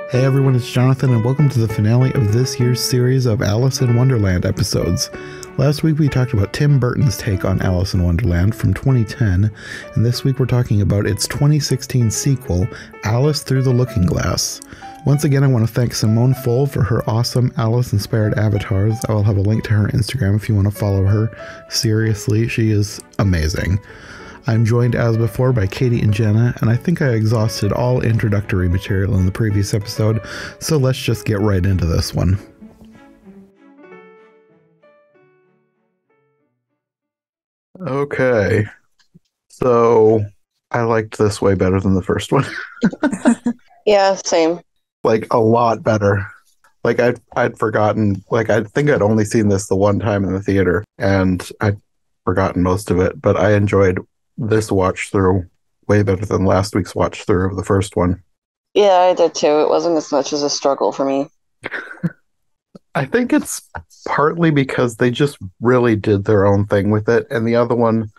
Hey everyone, it's Jonathan, and welcome to the finale of this year's series of Alice in Wonderland episodes. Last week we talked about Tim Burton's take on Alice in Wonderland from 2010, and this week we're talking about its 2016 sequel, Alice Through the Looking Glass. Once again, I want to thank Simone Full for her awesome Alice-inspired avatars. I will have a link to her Instagram if you want to follow her. Seriously, she is amazing. I'm joined as before by Katie and Jenna, and I think I exhausted all introductory material in the previous episode, so let's just get right into this one. Okay, so I liked this way better than the first one. Yeah, same. Like, a lot better. Like, I'd forgotten, like, I think I'd only seen this the one time in the theater, and I'd forgotten most of it, but I enjoyed this watch through way better than last week's watch through of the first one. Yeah, I did too. It wasn't as much as a struggle for me. I think it's partly because they just really did their own thing with it, and the other one,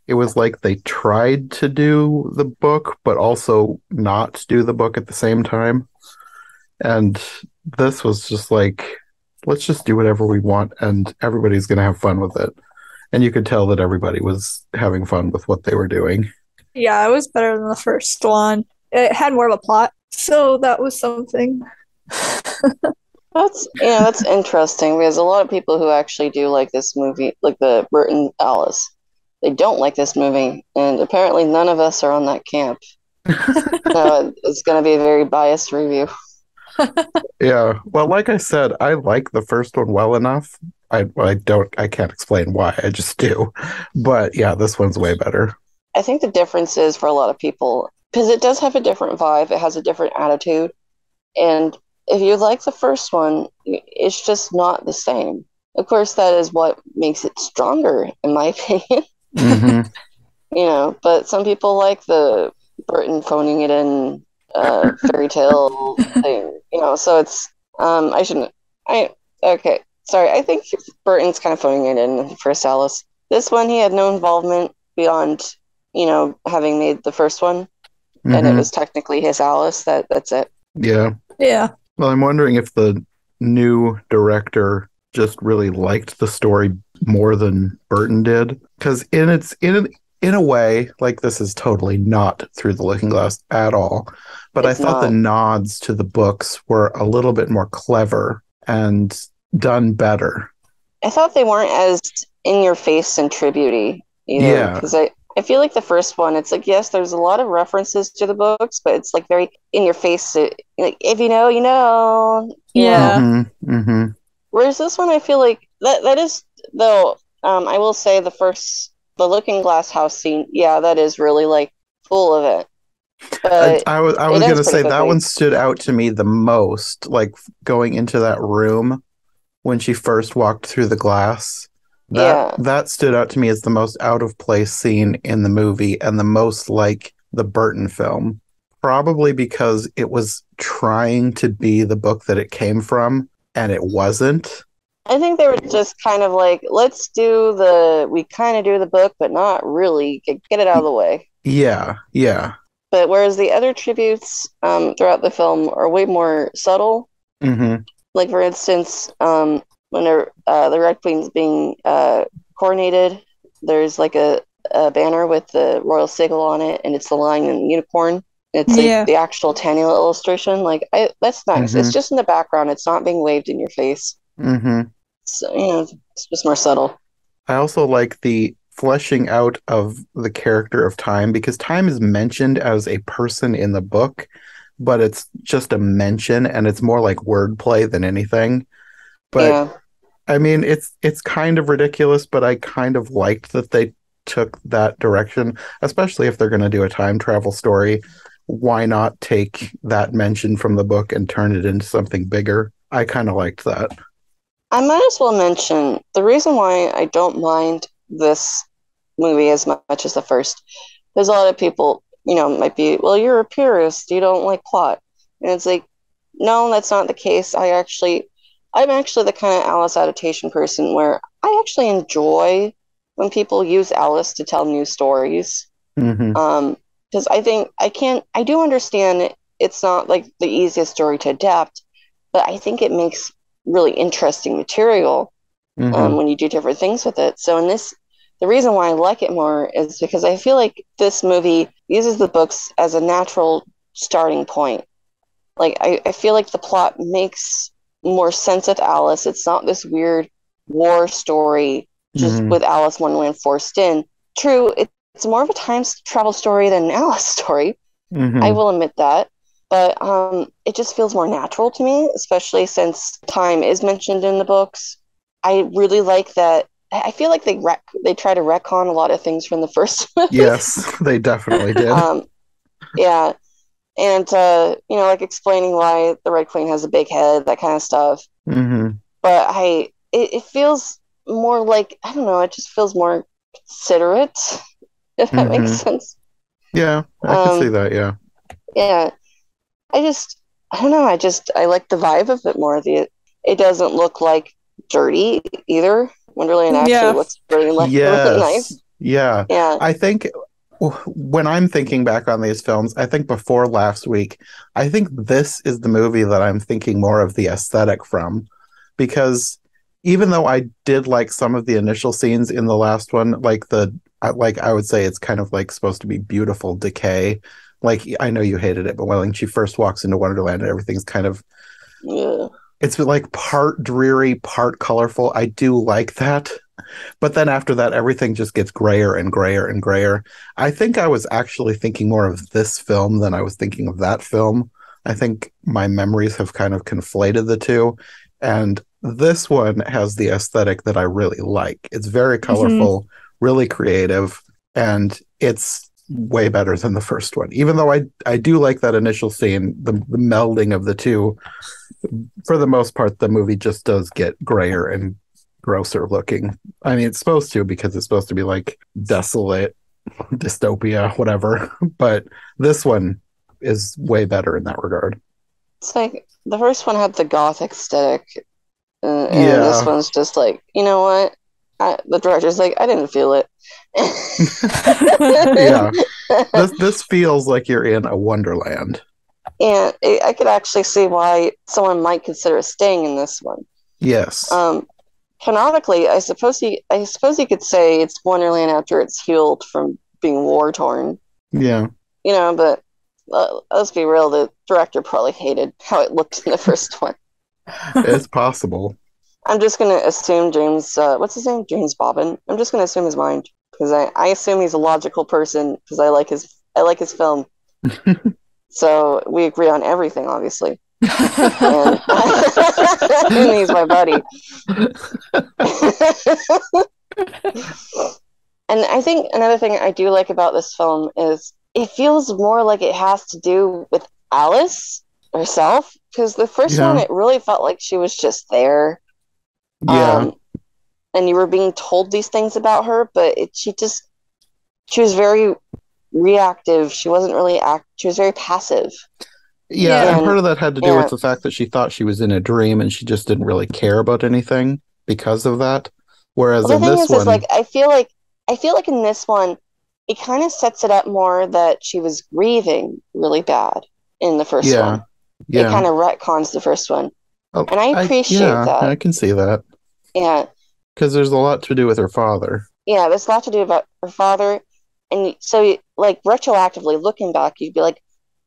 it was like they tried to do the book, but also not do the book at the same time. And this was just like, let's just do whatever we want, and everybody's going to have fun with it. And you could tell that everybody was having fun with what they were doing. Yeah, it was better than the first one. It had more of a plot, so that was something. That's interesting because a lot of people who actually do like this movie, like the Burton Alice, they don't like this movie, and apparently none of us are on that camp. So it's going to be a very biased review. Yeah, well, like I said, I like the first one well enough. I can't explain why, I just do. But yeah, this one's way better. I think the difference is for a lot of people, because it does have a different vibe, it has a different attitude, and if you like the first one, it's just not the same. Of course, that is what makes it stronger, in my opinion. Mm-hmm. But some people like the Burton phoning it in fairy tale thing, so it's okay. Sorry, I think Burton's kind of phoning it in for Alice. This one, he had no involvement beyond, having made the first one, and it was technically his Alice. That's it. Yeah. Yeah. Well, I'm wondering if the new director just really liked the story more than Burton did, because in a way, like, this is totally not Through the Looking Glass at all. But I thought the nods to the books were a little bit more clever and done better. I thought they weren't as in your face and tribute-y either. Yeah. Because I feel like the first one, it's like, yes, there's a lot of references to the books, but it's like very in your face. Like, if you know, you know. Yeah. Mm-hmm. Mm-hmm. Whereas this one, I feel like that is, though, I will say the Looking Glass house scene, yeah, that is really like full of it. But I was going to say that one stood out to me the most, like going into that room when she first walked through the glass. That stood out to me as the most out of place scene in the movie and the most like the Burton film. Probably because it was trying to be the book that it came from, and it wasn't. I think they were just kind of like, we kind of do the book, but not really. Get it out of the way. Yeah, yeah. But whereas the other tributes throughout the film are way more subtle. Mm-hmm. Like, for instance, when the Red Queen's being coronated, there's like a banner with the royal sigil on it, and it's the lion and unicorn. It's like the actual Tannula illustration. Like, that's nice. It's just in the background. It's not being waved in your face. Mm-hmm. So, it's just more subtle. I also like the fleshing out of the character of Time, because Time is mentioned as a person in the book, but it's just a mention, and it's more like wordplay than anything. But I mean, it's kind of ridiculous, but I kind of liked that they took that direction, especially if they're going to do a time travel story. Why not take that mention from the book and turn it into something bigger? I kind of liked that. I might as well mention the reason why I don't mind this movie as much as the first. There's a lot of people, might be, well, you're a purist, you don't like plot. And it's like, no, that's not the case. I'm actually the kind of Alice adaptation person where I actually enjoy when people use Alice to tell new stories. Mm-hmm. Because I do understand it's not like the easiest story to adapt, but I think it makes really interesting material when you do different things with it. So in this, the reason why I like it more is because I feel like this movie uses the books as a natural starting point. Like, I feel like the plot makes more sense with Alice. It's not this weird war story just with Alice in Wonderland forced in. True, it's more of a time travel story than an Alice story. I will admit that. But it just feels more natural to me, especially since time is mentioned in the books. I really like that. I feel like they try to retcon a lot of things from the first movie. Yes, they definitely did. Yeah. And, like explaining why the Red Queen has a big head, that kind of stuff. But it feels more like, I don't know, it just feels more considerate, if that makes sense. Yeah, I can see that, yeah. Yeah. I don't know, I like the vibe of it more. It doesn't look like dirty either. Wonderland actually looks really really nice. Yeah. I think when I'm thinking back on these films, I think before last week, I think this is the movie that I'm thinking more of the aesthetic from, because even though I did like some of the initial scenes in the last one, like I would say it's kind of like supposed to be beautiful decay. Like, I know you hated it, but when she first walks into Wonderland and everything's kind of, it's like part dreary, part colorful. I do like that. But then after that, everything just gets grayer and grayer and grayer. I think I was actually thinking more of this film than I was thinking of that film. I think my memories have kind of conflated the two. And this one has the aesthetic that I really like. It's very colorful, really creative, and it's way better than the first one. Even though I do like that initial scene, the melding of the two, for the most part, the movie just does get grayer and grosser looking. I mean, it's supposed to, because it's supposed to be like desolate, dystopia, whatever. But this one is way better in that regard. It's like the first one had the gothic aesthetic, and this one's just like, you know what? The director's like, I didn't feel it. Yeah, this feels like you're in a Wonderland. And I could actually see why someone might consider staying in this one. Yes. Canonically, I suppose you could say it's Wonderland after it's healed from being war torn. Yeah. But let's be real, the director probably hated how it looked in the first one. It's possible. I'm just going to assume James, what's his name? James Bobbin. I'm just going to assume his mind, because I assume he's a logical person, because I like his film. So we agree on everything, obviously. And he's my buddy. And I think another thing I do like about this film is it feels more like it has to do with Alice herself, because the first one, it really felt like she was just there. Yeah. And you were being told these things about her, but she was very reactive. She wasn't really she was very passive. Yeah, and part of that had to do with the fact that she thought she was in a dream and she just didn't really care about anything because of that. Whereas in this one, like I feel like in this one, it kind of sets it up more that she was grieving really bad in the first one. Yeah. It kind of retcons the first one. Oh, and I appreciate that. I can see that. Yeah. Because there's a lot to do with her father. Yeah, there's a lot to do about her father. And so, like, retroactively looking back, you'd be like,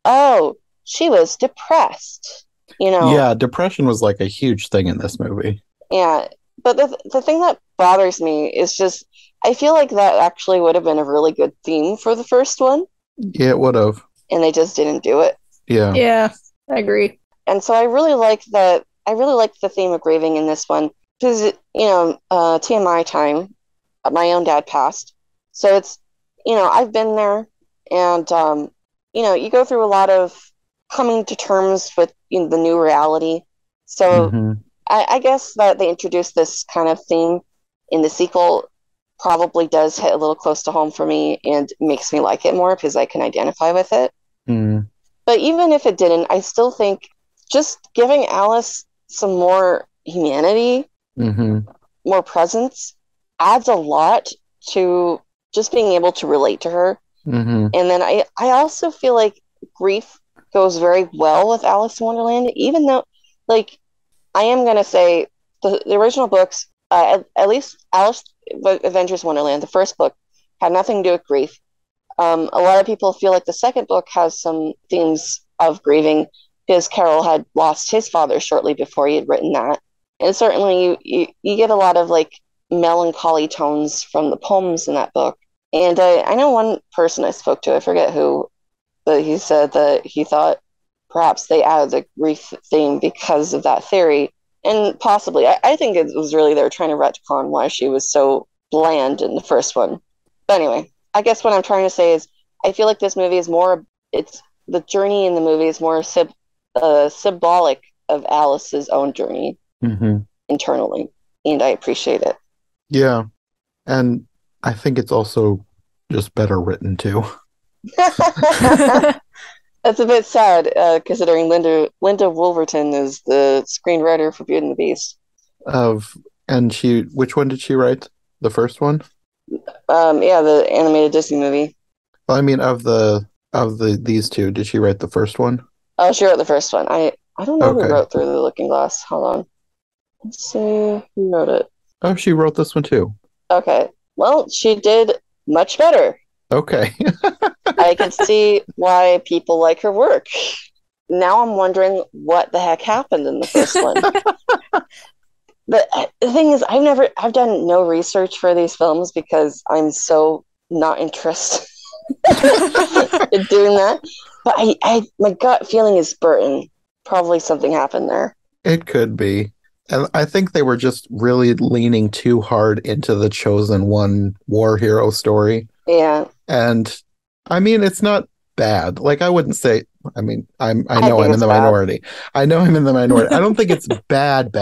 oh, she was depressed, Yeah, depression was like a huge thing in this movie. Yeah, but the thing that bothers me is just, I feel like that actually would have been a really good theme for the first one. Yeah, it would have. And they just didn't do it. Yeah. Yeah, I agree. And so I really like that. I really like the theme of grieving in this one, because, TMI time, my own dad passed. So it's, I've been there, and, you go through a lot of coming to terms with the new reality. So I guess that they introduced this kind of theme in the sequel probably does hit a little close to home for me and makes me like it more because I can identify with it. But even if it didn't, I still think just giving Alice some more humanity, more presence, adds a lot to just being able to relate to her. And then I also feel like grief goes very well with Alice in Wonderland, even though, like, I am going to say the original books, at least Alice Adventures Wonderland, the first book, had nothing to do with grief. A lot of people feel like the second book has some themes of grieving because Carol had lost his father shortly before he had written that. And certainly you get a lot of like melancholy tones from the poems in that book. And I know one person I spoke to, I forget who, but he said that he thought perhaps they added the grief theme because of that theory. And possibly, I think it was really they were trying to retcon why she was so bland in the first one. But anyway, I guess what I'm trying to say is I feel like this movie is more, it's the journey in the movie is more symbolic of Alice's own journey internally. And I appreciate it. Yeah. And I think it's also just better written too. That's a bit sad, considering Linda Wolverton is the screenwriter for Beauty and the Beast. Which one did she write? The first one? Yeah, the animated Disney movie. Well, I mean, these two, did she write the first one? Oh, she wrote the first one. I don't know Okay. who wrote Through the Looking Glass. Hold on. Let's see who wrote it. Oh, she wrote this one too. Okay. Well, she did much better. Okay. I can see why people like her work. Now I'm wondering what the heck happened in the first one. The thing is, I've done no research for these films because I'm so not interested in doing that. But my gut feeling is Burton. Probably something happened there. It could be. And I think they were just really leaning too hard into the chosen one war hero story. Yeah. And I mean, it's not bad. Like, I wouldn't say, I mean, I know think I'm in it's the bad. minority. I know I'm in the minority. I don't think it's bad.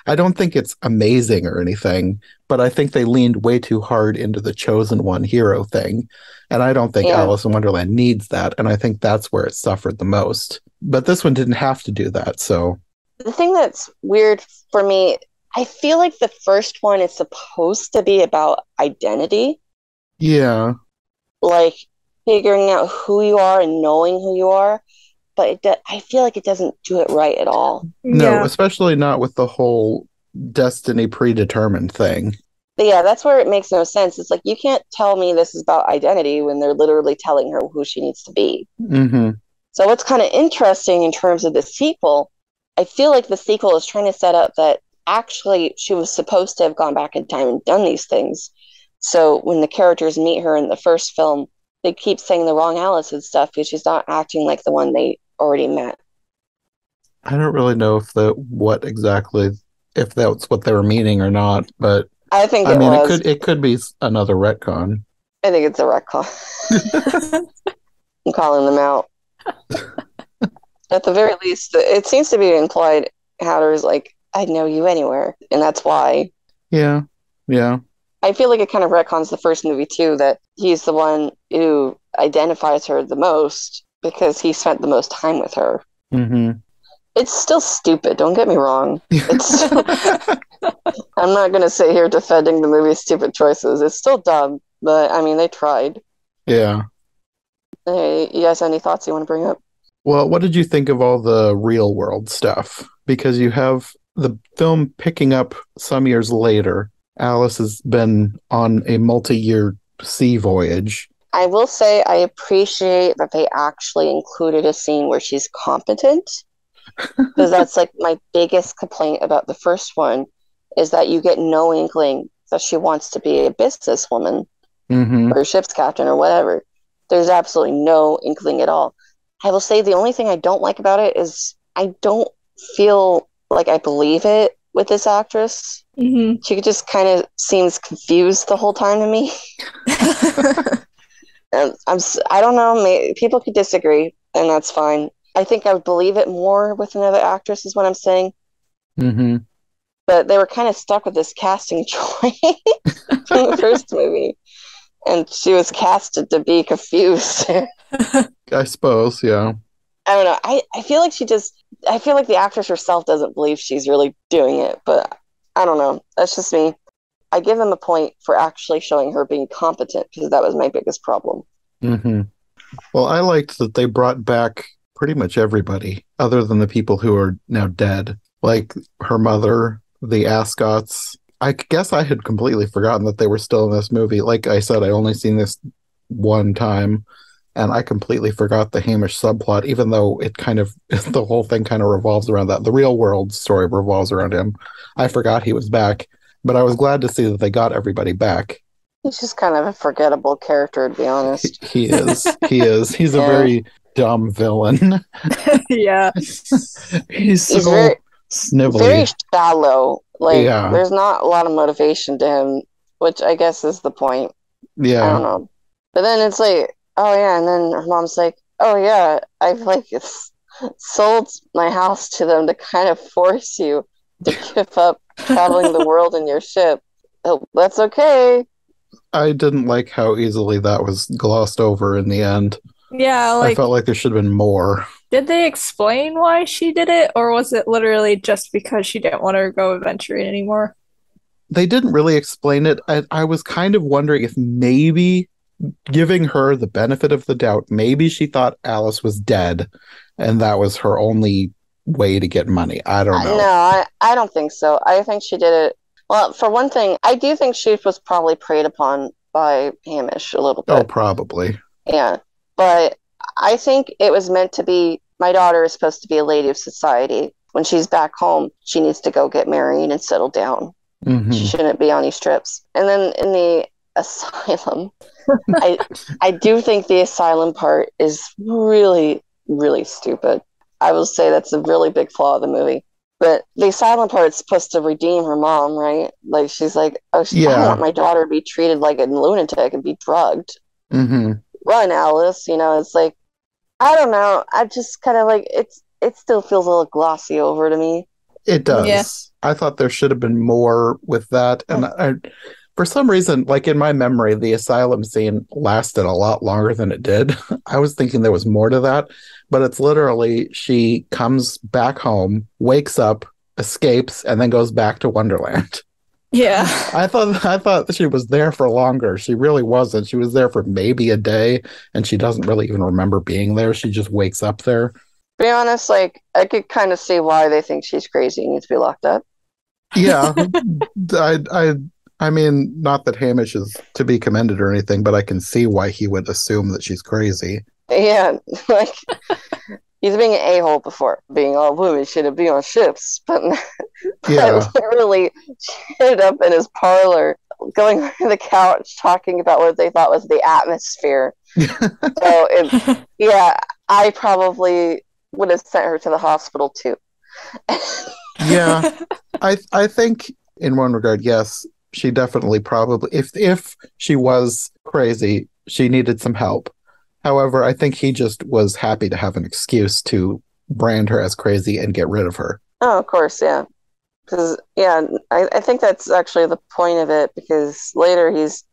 I don't think it's amazing or anything, but I think they leaned way too hard into the chosen one hero thing. And I don't think Alice in Wonderland needs that. And I think that's where it suffered the most. But this one didn't have to do that, so. The thing that's weird for me, I feel like the first one is supposed to be about identity. Yeah. Like figuring out who you are and knowing who you are. But I feel like it doesn't do it right at all. No, especially not with the whole destiny predetermined thing. But yeah, that's where it makes no sense. It's like, you can't tell me this is about identity when they're literally telling her who she needs to be. Mm-hmm. So what's kind of interesting in terms of the sequel, I feel like the sequel is trying to set up that actually she was supposed to have gone back in time and done these things. So when the characters meet her in the first film, they keep saying the wrong Alice and stuff because she's not acting like the one they already met. I don't really know if that's what they were meaning or not, but I think it was. It could be another retcon. I think it's a retcon. I'm calling them out. At the very least, it seems to be implied Hatter's like, I'd know you anywhere, and that's why. Yeah. I feel like it kind of retcons the first movie too, that he's the one who identifies her the most because he spent the most time with her. Mm-hmm. It's still stupid, don't get me wrong. I'm not going to sit here defending the movie's stupid choices. It's still dumb, but I mean, they tried. Yeah. Hey, you guys have any thoughts you want to bring up? Well, what did you think of all the real world stuff? Because you have the film picking up some years later. Alice has been on a multi-year sea voyage. I will say I appreciate that they actually included a scene where she's competent. Because that's like my biggest complaint about the first one, is that you get no inkling that she wants to be a businesswoman or a ship's captain or whatever. There's absolutely no inkling at all. I will say the only thing I don't like about it is I don't feel like I believe it with this actress. Mm-hmm. She just kind of seems confused the whole time to me. And I don't know, people could disagree, and that's fine. I think I would believe it more with another actress is what I'm saying. Mm-hmm. But they were kind of stuck with this casting choice from the first movie. And she was casted to be confused. I suppose, yeah. I don't know. I feel like I feel like the actress herself doesn't believe she's really doing it, but I don't know. That's just me. I give them a point for actually showing her being competent because that was my biggest problem. Mm-hmm. Well, I liked that they brought back pretty much everybody, other than the people who are now dead. Like her mother, the Ascots. I guess I had completely forgotten that they were still in this movie. Like I said, I only seen this one time, and I completely forgot the Hamish subplot, even though it kind of, the whole thing kind of revolves around that. The real world story revolves around him. I forgot he was back, but I was glad to see that they got everybody back. He's just kind of a forgettable character, to be honest. He is. He is. He's a very dumb villain. Yeah. He's so very snivelly. Very shallow. Like, Yeah. there's not a lot of motivation to him, which I guess is the point. Yeah. I don't know. But then it's like, oh yeah, and then her mom's like, oh yeah, I've like sold my house to them to kind of force you to give up traveling the world in your ship. Oh, that's okay. I didn't like how easily that was glossed over in the end. Yeah, I felt like there should have been more. Did they explain why she did it, or was it literally just because she didn't want to go adventuring anymore? They didn't really explain it. I was kind of wondering if maybe giving her the benefit of the doubt, maybe she thought Alice was dead and that was her only way to get money. I don't know. No, I don't think so. I think she did it. Well, for one thing, I do think she was probably preyed upon by Hamish a little bit. Oh, probably. Yeah. But I think it was meant to be, my daughter is supposed to be a lady of society. When she's back home, she needs to go get married and settle down. Mm-hmm. She shouldn't be on these trips. And then in the asylum, I do think the asylum part is really, really stupid. I will say that's a really big flaw of the movie. But the asylum part is supposed to redeem her mom, right? Like, she's like, oh, I don't want my daughter to be treated like a lunatic and be drugged. Mm-hmm. Run, Alice. You know, it's like, I don't know. I just kind of like, it still feels a little glossy over to me. It does. Yeah. I thought there should have been more with that. And for some reason, like in my memory, the asylum scene lasted a lot longer than it did. I was thinking there was more to that, but it's literally she comes back home, wakes up, escapes, and then goes back to Wonderland. Yeah. I thought she was there for longer. She really wasn't. She was there for maybe a day, and she doesn't really even remember being there. She just wakes up there. To be honest, like, I could kind of see why they think she's crazy and needs to be locked up. Yeah. I mean, not that Hamish is to be commended or anything, but I can see why he would assume that she's crazy. Yeah, like, he's being an a-hole before, being all women shouldn't be on ships, but literally she ended up in his parlor, going on the couch, talking about what they thought was the atmosphere. So, I probably would have sent her to the hospital too. Yeah, I think in one regard, yes, she definitely probably, if she was crazy, she needed some help. However, I think he just was happy to have an excuse to brand her as crazy and get rid of her. Oh, of course, yeah. Because, I think that's actually the point of it, because later he's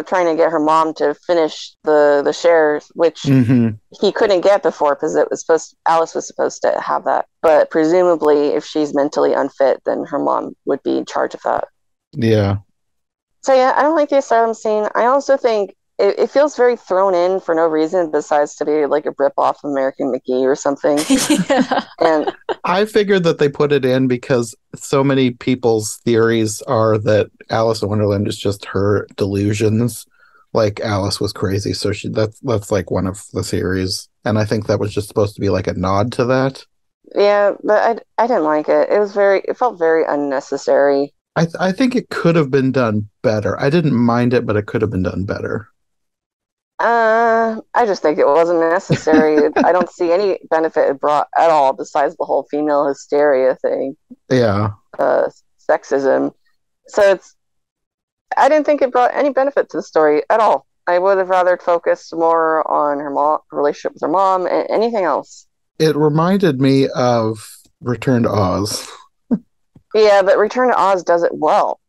trying to get her mom to finish the shares, which he couldn't get before because Alice was supposed to have that. But presumably, if she's mentally unfit, then her mom would be in charge of that. Yeah. So yeah, I don't like the asylum scene. I also think it feels very thrown in for no reason besides to be like a rip-off of American McGee or something. Yeah. And I figured that they put it in because so many people's theories are that Alice in Wonderland is just her delusions. Like Alice was crazy, so that's like one of the theories. And I think that was just supposed to be like a nod to that. Yeah, but I didn't like it. It felt very unnecessary. I think it could have been done better. I didn't mind it, but it could have been done better. I just think it wasn't necessary. I don't see any benefit it brought at all besides the whole female hysteria thing. Yeah. Sexism. So I didn't think it brought any benefit to the story at all. I would have rather focused more on her relationship with her mom and anything else. It reminded me of Return to Oz. Yeah, but Return to Oz does it well.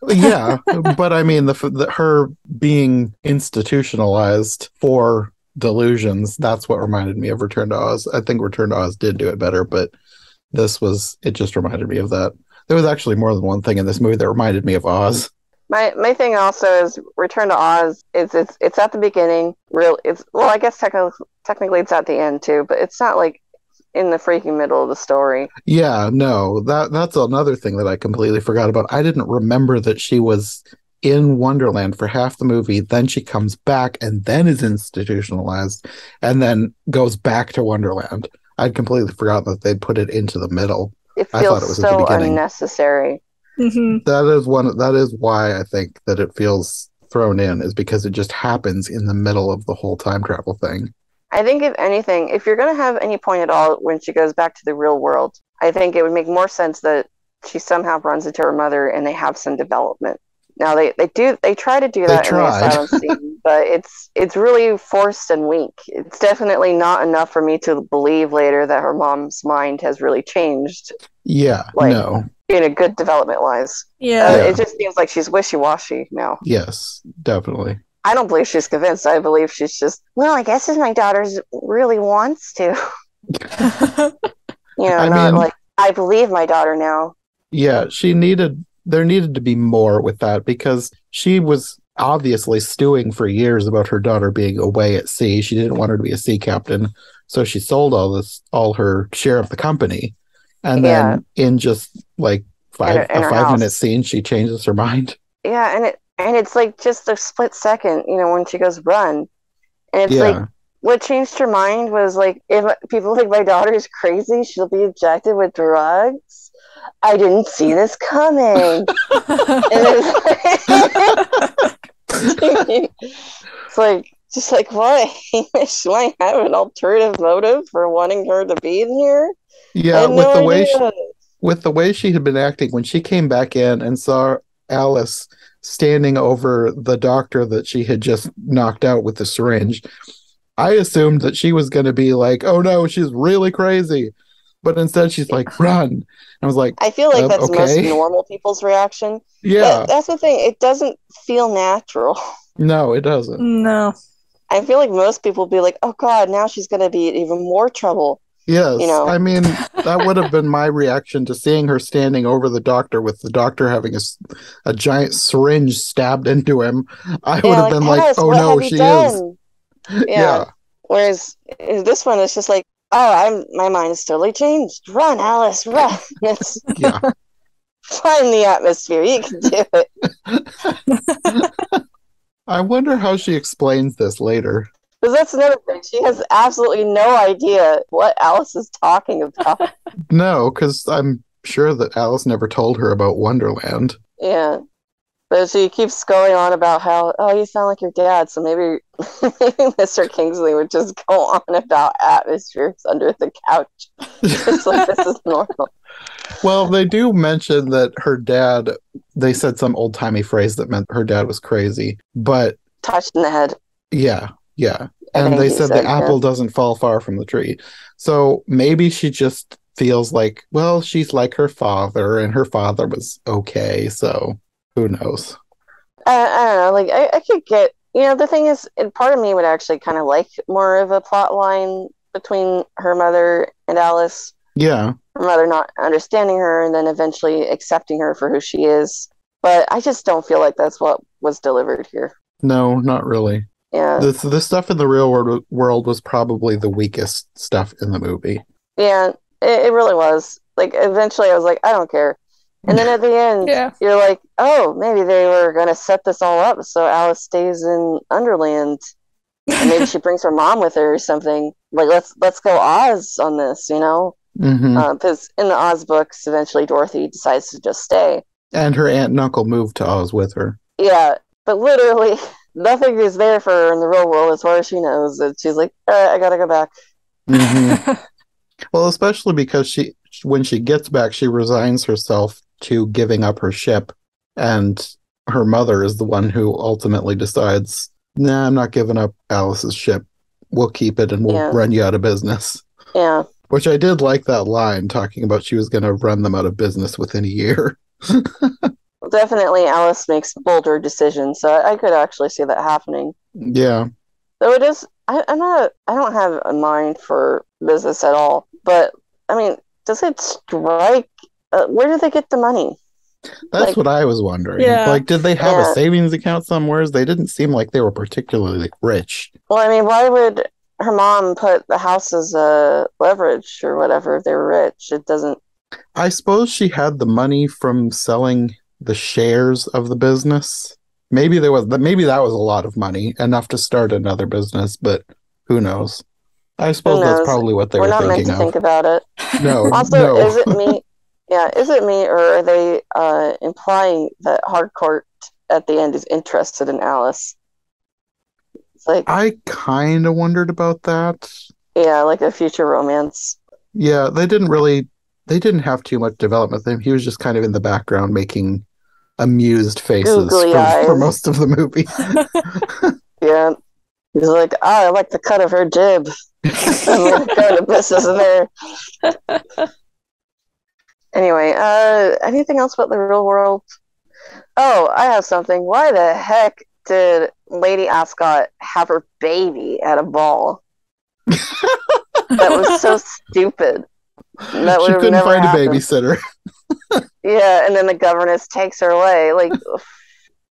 Yeah, but I mean, her being institutionalized for delusions, that's what reminded me of Return to Oz. I think Return to Oz did do it better, but it just reminded me of that. There was actually more than one thing in this movie that reminded me of Oz. My thing also is Return to Oz. It's at the beginning. I guess technically it's at the end too, but it's not like in the freaking middle of the story. Yeah, no, that's another thing that I completely forgot about. I didn't remember that she was in Wonderland for half the movie, then she comes back and then is institutionalized and then goes back to Wonderland. I'd completely forgotten that they'd put it into the middle. It I thought feels it was at the so beginning. unnecessary. Mm-hmm. That is why I think that it feels thrown in, is because it just happens in the middle of the whole time travel thing. I think if anything, if you're going to have any point at all when she goes back to the real world, I think it would make more sense that she somehow runs into her mother and they have some development. Now they try to do that in the asylum scene, but it's really forced and weak. It's definitely not enough for me to believe later that her mom's mind has really changed. Yeah, no. In a good development wise. Yeah. It just seems like she's wishy-washy now. Yes, definitely. I don't believe she's convinced. I believe she's just, well, I guess if my daughter really wants to. I believe my daughter now. Yeah, there needed to be more with that, because she was obviously stewing for years about her daughter being away at sea. She didn't want her to be a sea captain, so she sold all her share of the company. And then in just like a 5-minute scene, she changes her mind. Yeah, and it's like just a split second, when she goes run. And it's like, what changed her mind was like, if people think my daughter is crazy, she'll be injected with drugs. I didn't see this coming. It's like, just like, what? She might have an alternative motive for wanting her to be in here. Yeah, with the way she had been acting when she came back in and saw Alice standing over the doctor that she had just knocked out with the syringe, I assumed that she was going to be like, oh no, she's really crazy. But instead she's like, run. I was like, I feel like that's most normal people's reaction. Yeah. That's the thing. It doesn't feel natural. No, it doesn't. No. I feel like most people be like, oh God, now she's going to be in even more trouble. Yes. I mean, that would have been my reaction to seeing her standing over the doctor with the doctor having a giant syringe stabbed into him. I would have been like, oh no, she is. Yeah. Whereas this one is just like, oh, my mind is totally changed. Run, Alice, run. Yeah. Find the atmosphere. You can do it. I wonder how she explains this later. Because that's another thing. She has absolutely no idea what Alice is talking about. No, because I'm sure that Alice never told her about Wonderland. Yeah. But she keeps going on about how, oh, you sound like your dad, so maybe Mr. Kingsley would just go on about atmospheres under the couch. Just like this is normal. Well, they do mention that her dad, they said some old-timey phrase that meant her dad was crazy, but... touched in the head. Yeah. And they said the apple doesn't fall far from the tree. So maybe she just feels like, well, she's like her father, and her father was okay, so... who knows? I don't know. Like, I could get, the thing is, part of me would actually kind of like more of a plot line between her mother and Alice. Yeah. Her mother not understanding her and then eventually accepting her for who she is. But I just don't feel like that's what was delivered here. No, not really. Yeah. The stuff in the real world was probably the weakest stuff in the movie. Yeah, it really was. Like, eventually I was like, I don't care. And then at the end, you're like, oh, maybe they were going to set this all up so Alice stays in Underland. And maybe she brings her mom with her or something. Like, let's go Oz on this, Because in the Oz books, eventually Dorothy decides to just stay. And her aunt and uncle moved to Oz with her. Yeah, but literally, nothing is there for her in the real world as far as she knows. And she's like, all right, I got to go back. Mm-hmm. Well, especially because when she gets back, she resigns herself to giving up her ship, and her mother is the one who ultimately decides, nah, I'm not giving up Alice's ship. We'll keep it and we'll run you out of business. Yeah. Which I did like that line, talking about she was going to run them out of business within a year. Definitely Alice makes bolder decisions, so I could actually see that happening. Yeah. Though it is, I don't have a mind for business at all, but, I mean, does it strike? Where do they get the money? That's Like, what I was wondering. Yeah. Like, did they have a Yeah. savings account somewhere? They didn't seem like they were particularly rich. well, I mean, why would her mom put the house as a leverage or whatever if they were rich? It doesn't. I suppose she had the money from selling the shares of the business. Maybe that was a lot of money, enough to start another business, but who knows? I Who suppose that's knows? probably what they We're were not meant thinking to of. think about it. No, Also, no. is it me? Yeah, is it me, or are they implying that Harcourt at the end is interested in Alice? It's like, I kind of wondered about that. yeah, like a future romance. Yeah, they didn't have too much development with him. He was just kind of in the background making amused faces Googly for eyes. most of the movie. Yeah, he's like, I like the cut of her jib. I'm gonna go to business there. Anyway, anything else about the real world? Oh, I have something. Why the heck did Lady Ascot have her baby at a ball? That was so stupid. That would She have couldn't never find happened. a babysitter. Yeah, and then the governess takes her away. Like,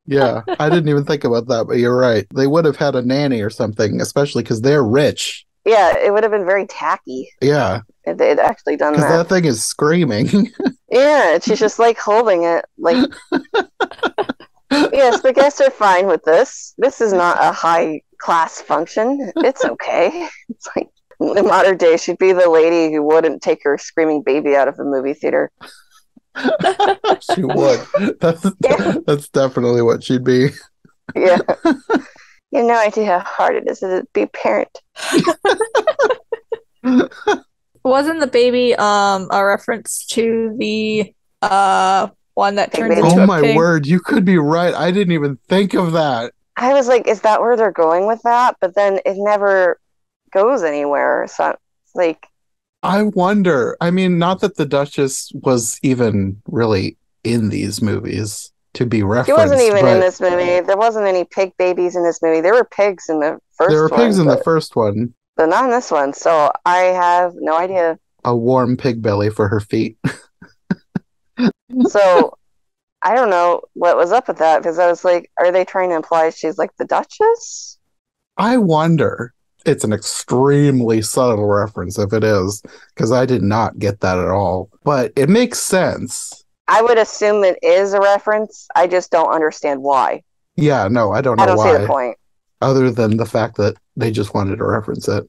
Yeah, I didn't even think about that, but you're right. They would have had a nanny or something, especially because they're rich. yeah, it would have been very tacky Yeah, if they had actually done because that. that thing is screaming. Yeah, and she's just like holding it. Like, yes, the guests are fine with this. This is not a high class function. It's okay. It's like in modern day, she'd be the lady who wouldn't take her screaming baby out of the movie theater. She would. That's definitely what she'd be. Yeah. You have no idea how hard it is to be a parent. Wasn't the baby a reference to the one that Pig turned baby. into Oh a my pig? word, you could be right. I didn't even think of that. I was like, is that where they're going with that? But then it never goes anywhere. So it's like, I wonder. I mean, not that the Duchess was even really in these movies to be she referenced, wasn't even but in this movie. There wasn't any pig babies in this movie. There were pigs in the first there were pigs one, in the first one. but not in this one. So I have no idea. A warm pig belly for her feet. So I don't know what was up with that because I was like, are they trying to imply she's like the Duchess? I wonder. It's an extremely subtle reference if it is, because I did not get that at all. But it makes sense. I would assume it is a reference. I just don't understand why. Yeah, no, I don't know I don't why. see the point. Other than the fact that they just wanted to reference it.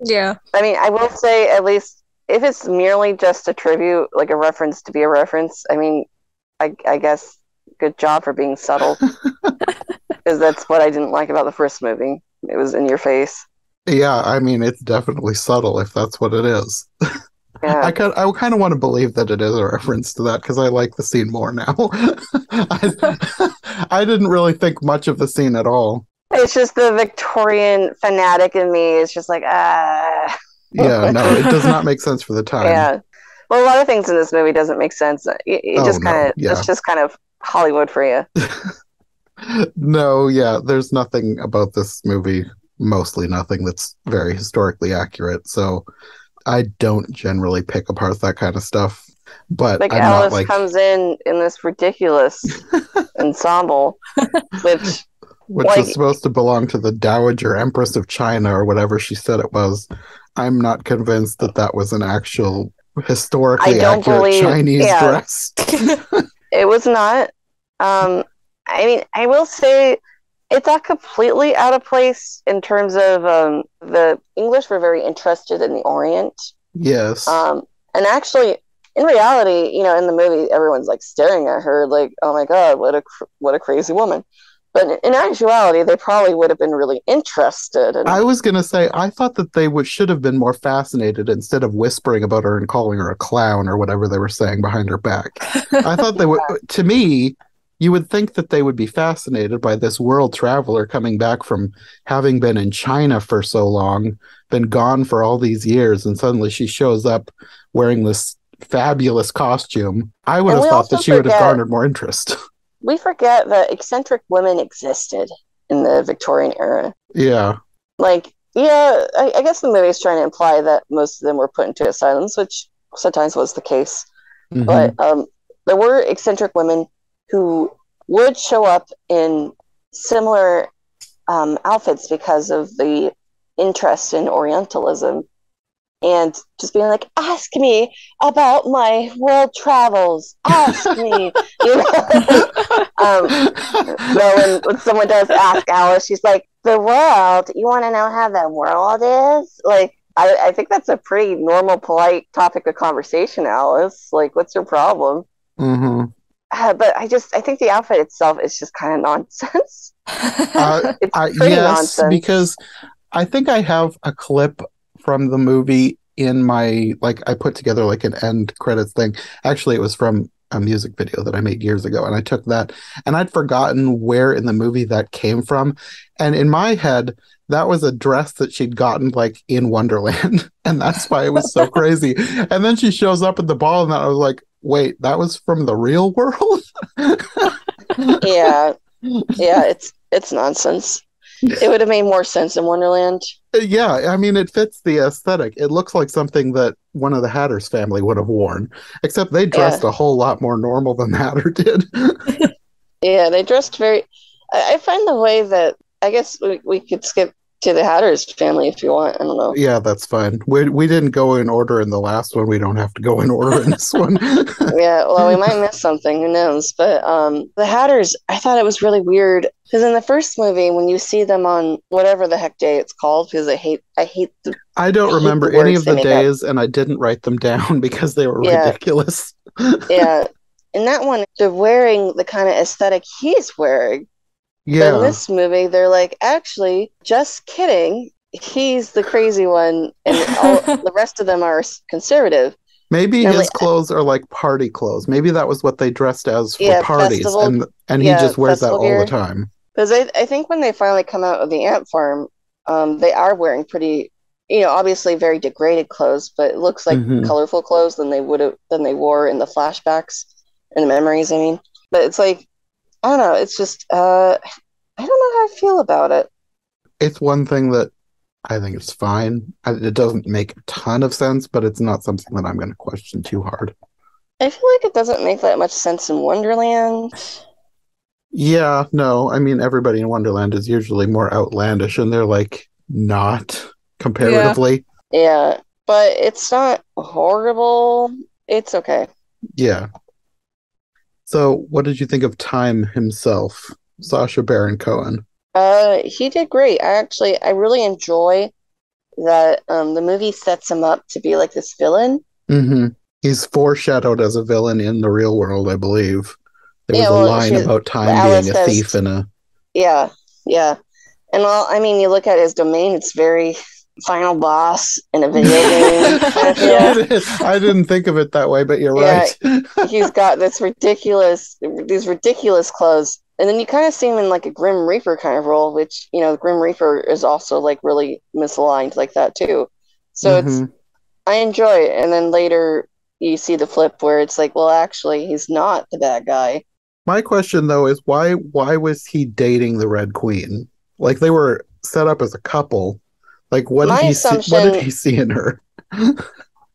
Yeah. I mean, I will say at least if it's merely just a tribute, like a reference to be a reference, I mean, I guess good job for being subtle. Because that's what I didn't like about the first movie. It was in your face. Yeah, I mean, it's definitely subtle if that's what it is. Yeah. I kind of want to believe that it is a reference to that because I like the scene more now. I didn't really think much of the scene at all. It's just the Victorian fanatic in me is just like, ah. Yeah, no, it does not make sense for the time. Yeah. Well, a lot of things in this movie doesn't make sense. It Oh, just no, kind of, yeah. it's just kind of Hollywood for you. No, yeah, there's nothing about this movie, mostly nothing that's very historically accurate. So I don't generally pick apart that kind of stuff. But Like I'm Alice not like comes in this ridiculous ensemble, which which like- is supposed to belong to the Dowager Empress of China or whatever she said it was. I'm not convinced that that was an actual historically I don't accurate believe- Chinese yeah. dress. it was not. I mean, I will say it's not completely out of place in terms of the English were very interested in the Orient. Yes. And actually, in reality, you know, in the movie, everyone's like staring at her like, oh my God, what a crazy woman. But in actuality, they probably would have been really interested. I was going to say, I thought that they should have been more fascinated instead of whispering about her and calling her a clown or whatever they were saying behind her back. I thought they would, to me, you would think that they would be fascinated by this world traveler coming back from having been in China for so long, been gone for all these years, and suddenly she shows up wearing this fabulous costume. I would And have we thought also that she would have forget- garnered more interest. We forget that eccentric women existed in the Victorian era. Yeah. Like, yeah, I guess the movie is trying to imply that most of them were put into asylums, which sometimes was the case. Mhm. But there were eccentric women who would show up in similar outfits because of the interest in Orientalism, and just being like, ask me about my world travels. Ask me. You know? So when someone does ask Alice, she's like, the world? You want to know how the world is? Like, I think that's a pretty normal, polite topic of conversation, Alice. Like, what's your problem? Mm-hmm. But I think the outfit itself is just kind of nonsense. It's pretty nonsense. Because I think I have a clip from the movie in my, like, I put together like an end credits thing. Actually, it was from a music video that I made years ago, and I took that, and I'd forgotten where in the movie that came from. And in my head, that was a dress that she'd gotten like in Wonderland, and that's why it was so crazy. And then she shows up at the ball, and I was like, wait, that was from the real world? Yeah, it's nonsense. It would have made more sense in Wonderland. Yeah, I mean, it fits the aesthetic. It looks like something that one of the Hatter's family would have worn, except they dressed a whole lot more normal than the Hatter did. Yeah, they dressed very... I find the way that... I guess we could skip to the Hatter's family if you want. I don't know. Yeah, that's fine. We didn't go in order in the last one. We don't have to go in order in this one. Yeah, well, we might miss something. Who knows? But the Hatters, I thought it was really weird. Because in the first movie, when you see them on whatever the heck day it's called, because I hate the... I don't remember any of the days, and I didn't write them down because they were ridiculous. Yeah. In that one, they're wearing the kind of aesthetic he's wearing. Yeah. But in this movie, they're like, actually, just kidding. He's the crazy one, and all the rest of them are conservative. Maybe his clothes are like party clothes. Maybe that was what they dressed as for parties, and he just wears that all the time. Because I think when they finally come out of the ant farm, they are wearing pretty, obviously very degraded clothes, but it looks like colorful clothes than they wore in the flashbacks and the memories. I mean, but it's like, I don't know. It's just, I don't know how I feel about it. It's one thing that I think it's fine. It doesn't make a ton of sense, but it's not something that I'm going to question too hard. I feel like it doesn't make that much sense in Wonderland. Yeah, no. I mean, everybody in Wonderland is usually more outlandish, and they're like not comparatively. Yeah, but it's not horrible. It's okay. Yeah. So, what did you think of Time himself, Sacha Baron Cohen? He did great. I really enjoy that the movie sets him up to be like this villain. Mm-hmm. He's foreshadowed as a villain in the real world, I believe. There was a line about Time being a thief and a... Yeah. And well, I mean, you look at his domain, it's very final boss in a video game. I didn't think of it that way, but you're right. He's got these ridiculous clothes. And then you kind of see him in like a Grim Reaper kind of role, which, the Grim Reaper is also like really misaligned like that too. So I enjoy it. And then later you see the flip where it's like, well, actually, he's not the bad guy. My question though is why was he dating the Red Queen? Like they were set up as a couple. Like what did he see in her?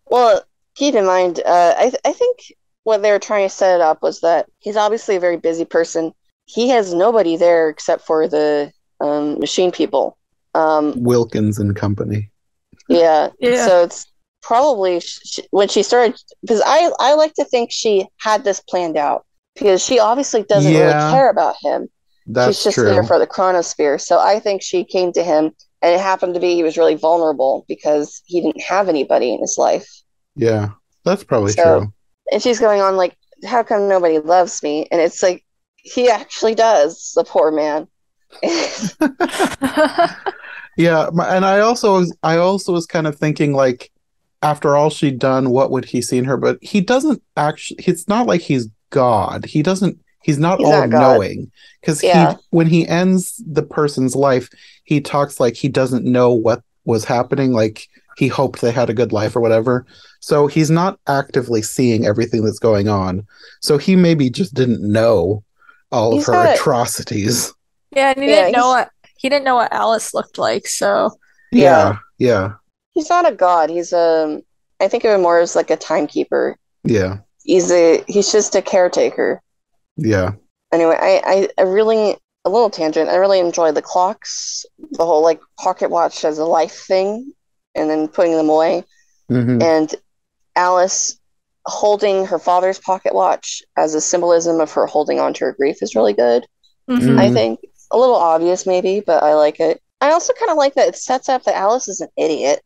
Well, keep in mind, I think what they were trying to set it up was that he's obviously a very busy person. He has nobody there except for the machine people. Wilkins and company. Yeah. So it's probably when she started, because I like to think she had this planned out because she obviously doesn't really care about him. She's just there for the chronosphere. So I think she came to him, and it happened to be he was really vulnerable because he didn't have anybody in his life. Yeah, that's probably true. And she's going on like, how come nobody loves me? And it's like, he actually does, the poor man. Yeah, and I also was kind of thinking like, after all she'd done, what would he see in her? But he doesn't actually. It's not like he's God. He's not all-knowing. Because when he ends the person's life, he talks like he doesn't know what was happening. Like he hoped they had a good life or whatever. So he's not actively seeing everything that's going on. So he maybe just didn't know all of her atrocities. Yeah, and he didn't know what Alice looked like. So yeah. He's not a god. He's I think of him more as like a timekeeper. Yeah. he's just a caretaker. Yeah. Anyway, I really, a little tangent, I really enjoy the clocks, the whole like pocket watch as a life thing, and then putting them away. Mm-hmm. And Alice holding her father's pocket watch as a symbolism of her holding on to her grief is really good. Mhm. I think a little obvious maybe, but I like it. I also kind of like that it sets up that Alice is an idiot.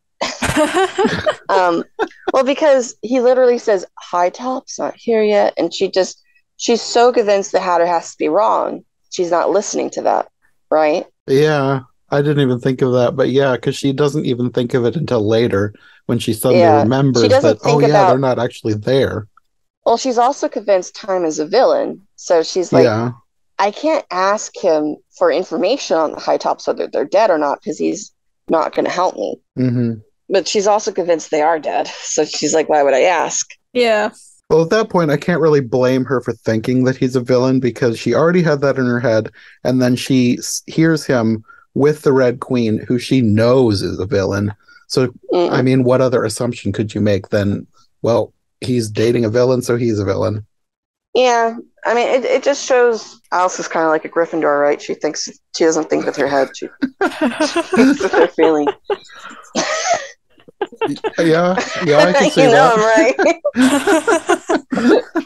Well, because he literally says high top's not here yet, and she's so convinced the Hatter has to be wrong. She's not listening to that, right? Yeah, I didn't even think of that, but yeah, because she doesn't even think of it until later when she suddenly Yeah, she remembers doesn't that, oh think yeah, about. they're not actually there. Well, she's also convinced Time is a villain, so she's like, Yeah, I can't ask him for information on the high tops whether they're dead or not because he's not going to help me. mm-hmm. But she's also convinced they are dead, so she's like, why would I ask? Yeah. Well, at that point, I can't really blame her for thinking that he's a villain because she already had that in her head, and then she hears him with the Red Queen, who she knows is a villain. So, I mean, what other assumption could you make than, well, he's dating a villain, so he's a villain? Yeah, I mean, it just shows Alice is kind of like a Gryffindor, right? She doesn't think with her head, she thinks with her feeling. Yeah, I can see you know that. I'm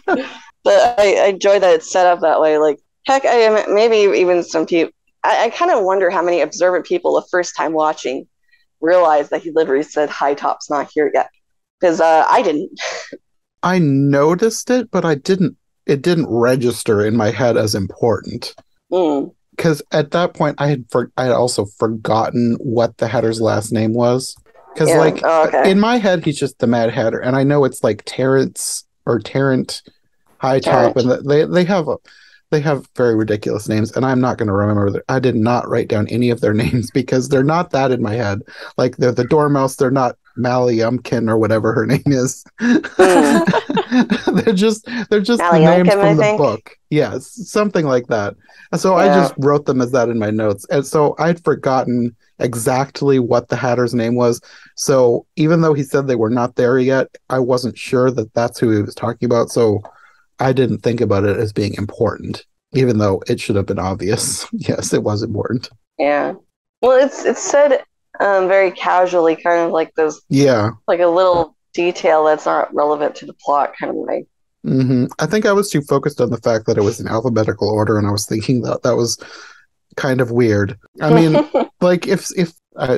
right. But I enjoy that it's set up that way. Like, heck, maybe even some people. I kind of wonder how many observant people the first time watching realized that he literally said "high top's not here yet," because I didn't. I noticed it, but it didn't register in my head as important. Because at that point, I had also forgotten what the Hatter's last name was. Because in my head, he's just the Mad Hatter, and I know it's like Terrence or Tarrant High Top, and they have very ridiculous names, and I'm not going to remember. I did not write down any of their names because they're not that in my head. Like they're the Dormouse, they're not Mally Umpkin or whatever her name is. they're just the names from the book. Yes, something like that. And so I just wrote them as that in my notes, and so I'd forgotten exactly what the Hatter's name was. So even though he said they were not there yet, I wasn't sure that that's who he was talking about. So I didn't think about it as being important, even though it should have been obvious. Yes, it was important. Yeah. Well, it's said very casually, kind of like those. Yeah. Like a little detail that's not relevant to the plot, kind of way. Mm-hmm. I think I was too focused on the fact that it was in alphabetical order, and I was thinking that was kind of weird. I mean, like if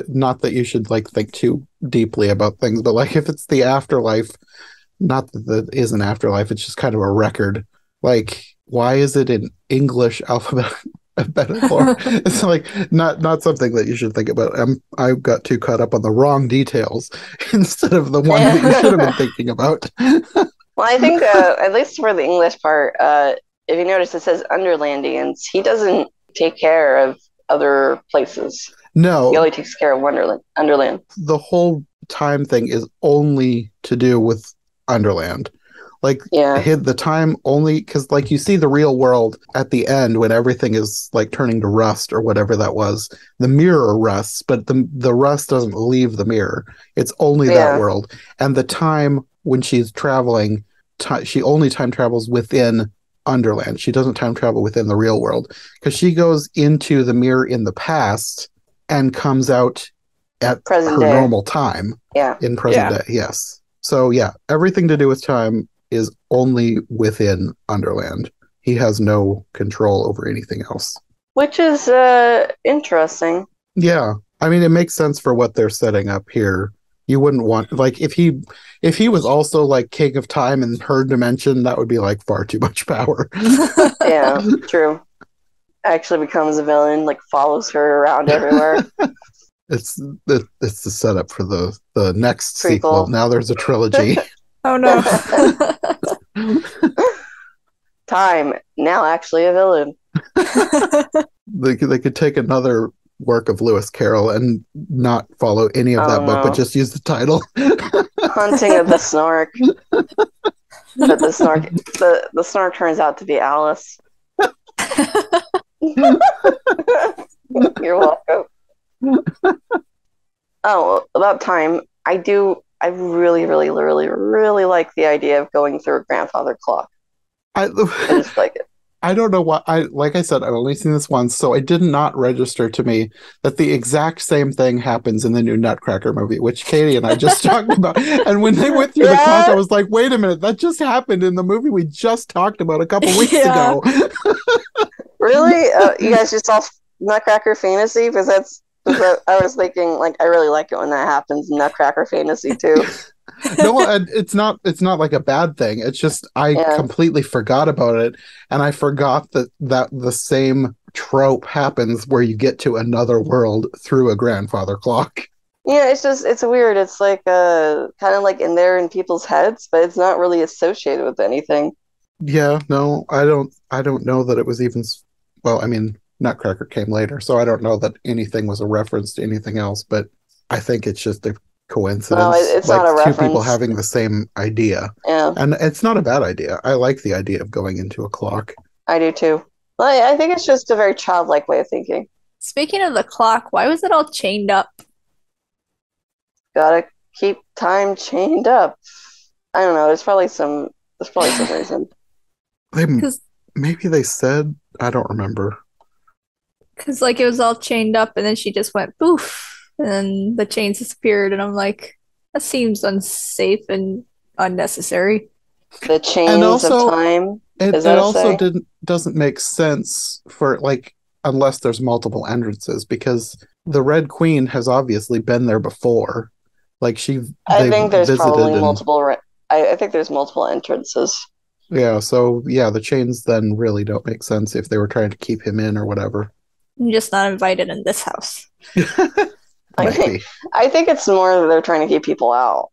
not that you should like think too deeply about things, but like if it's the afterlife. Not that it is an afterlife, it's just kind of a record. Like, why is it in English alphabetical? It's like not something that you should think about. I got too caught up on the wrong details instead of the one that you should have been thinking about. Well, I think at least for the English part, if you notice, it says Underlandians. He doesn't take care of other places. No, he only takes care of Underland. The whole time thing is only to do with Underland. Like the time only because like you see the real world at the end when everything is like turning to rust or whatever that was. The mirror rusts, but the rust doesn't leave the mirror. It's only that world. And the time when she's traveling, she only time travels within Underland. She doesn't time travel within the real world because she goes into the mirror in the past and comes out at present her day. Normal time. Yeah. In present day, yes. So yeah, everything to do with time is only within Underland. He has no control over anything else. Which is interesting. Yeah. I mean, it makes sense for what they're setting up here. You wouldn't want like if he was also like king of time in her dimension, that would be like far too much power. Yeah, true. Actually becomes a villain, like follows her around everywhere. It's the setup for the next sequel. Now there's a trilogy. Oh no. Time, now actually a villain. They could take another work of Lewis Carroll and not follow any of that book, but just use the title. Hunting of the Snark. But the Snark turns out to be Alice. You're welcome. Oh, about time. I I really, really, really, really like the idea of going through a grandfather clock. I I just like it. I don't know what like I said, I've only seen this once, so it did not register to me that the exact same thing happens in the new Nutcracker movie, which Katie and I just talked about. And when they went through the clock, I was like, wait a minute, that just happened in the movie we just talked about a couple weeks ago. Really? You guys just saw Nutcracker Fantasy? Because I was thinking, like, I really like it when that happens in Nutcracker Fantasy too. No, it's not like a bad thing. It's just I completely forgot about it, and I forgot that the same trope happens where you get to another world through a grandfather clock. Yeah, it's weird. It's like kind of like in there in people's heads, but it's not really associated with anything. Yeah, no, I don't know that it was even. Well, I mean, Nutcracker came later, so I don't know that anything was a reference to anything else. But I think it's just a coincidence. No, it's like not a reference. Two people having the same idea. Yeah, and it's not a bad idea. I like the idea of going into a clock. I do too. Well, I think it's just a very childlike way of thinking. Speaking of the clock, why was it all chained up? Gotta keep time chained up. I don't know. There's probably some reason. Maybe they said, I don't remember. Because like it was all chained up, and then she just went poof. And then the chains disappeared, and I'm like, that seems unsafe and unnecessary. The chains of time. It also doesn't make sense for like unless there's multiple entrances, because the Red Queen has obviously been there before. Like I think there's probably multiple. I think there's multiple entrances. Yeah, so yeah, the chains then really don't make sense if they were trying to keep him in or whatever. I'm just not invited in this house. I think it's more that they're trying to keep people out.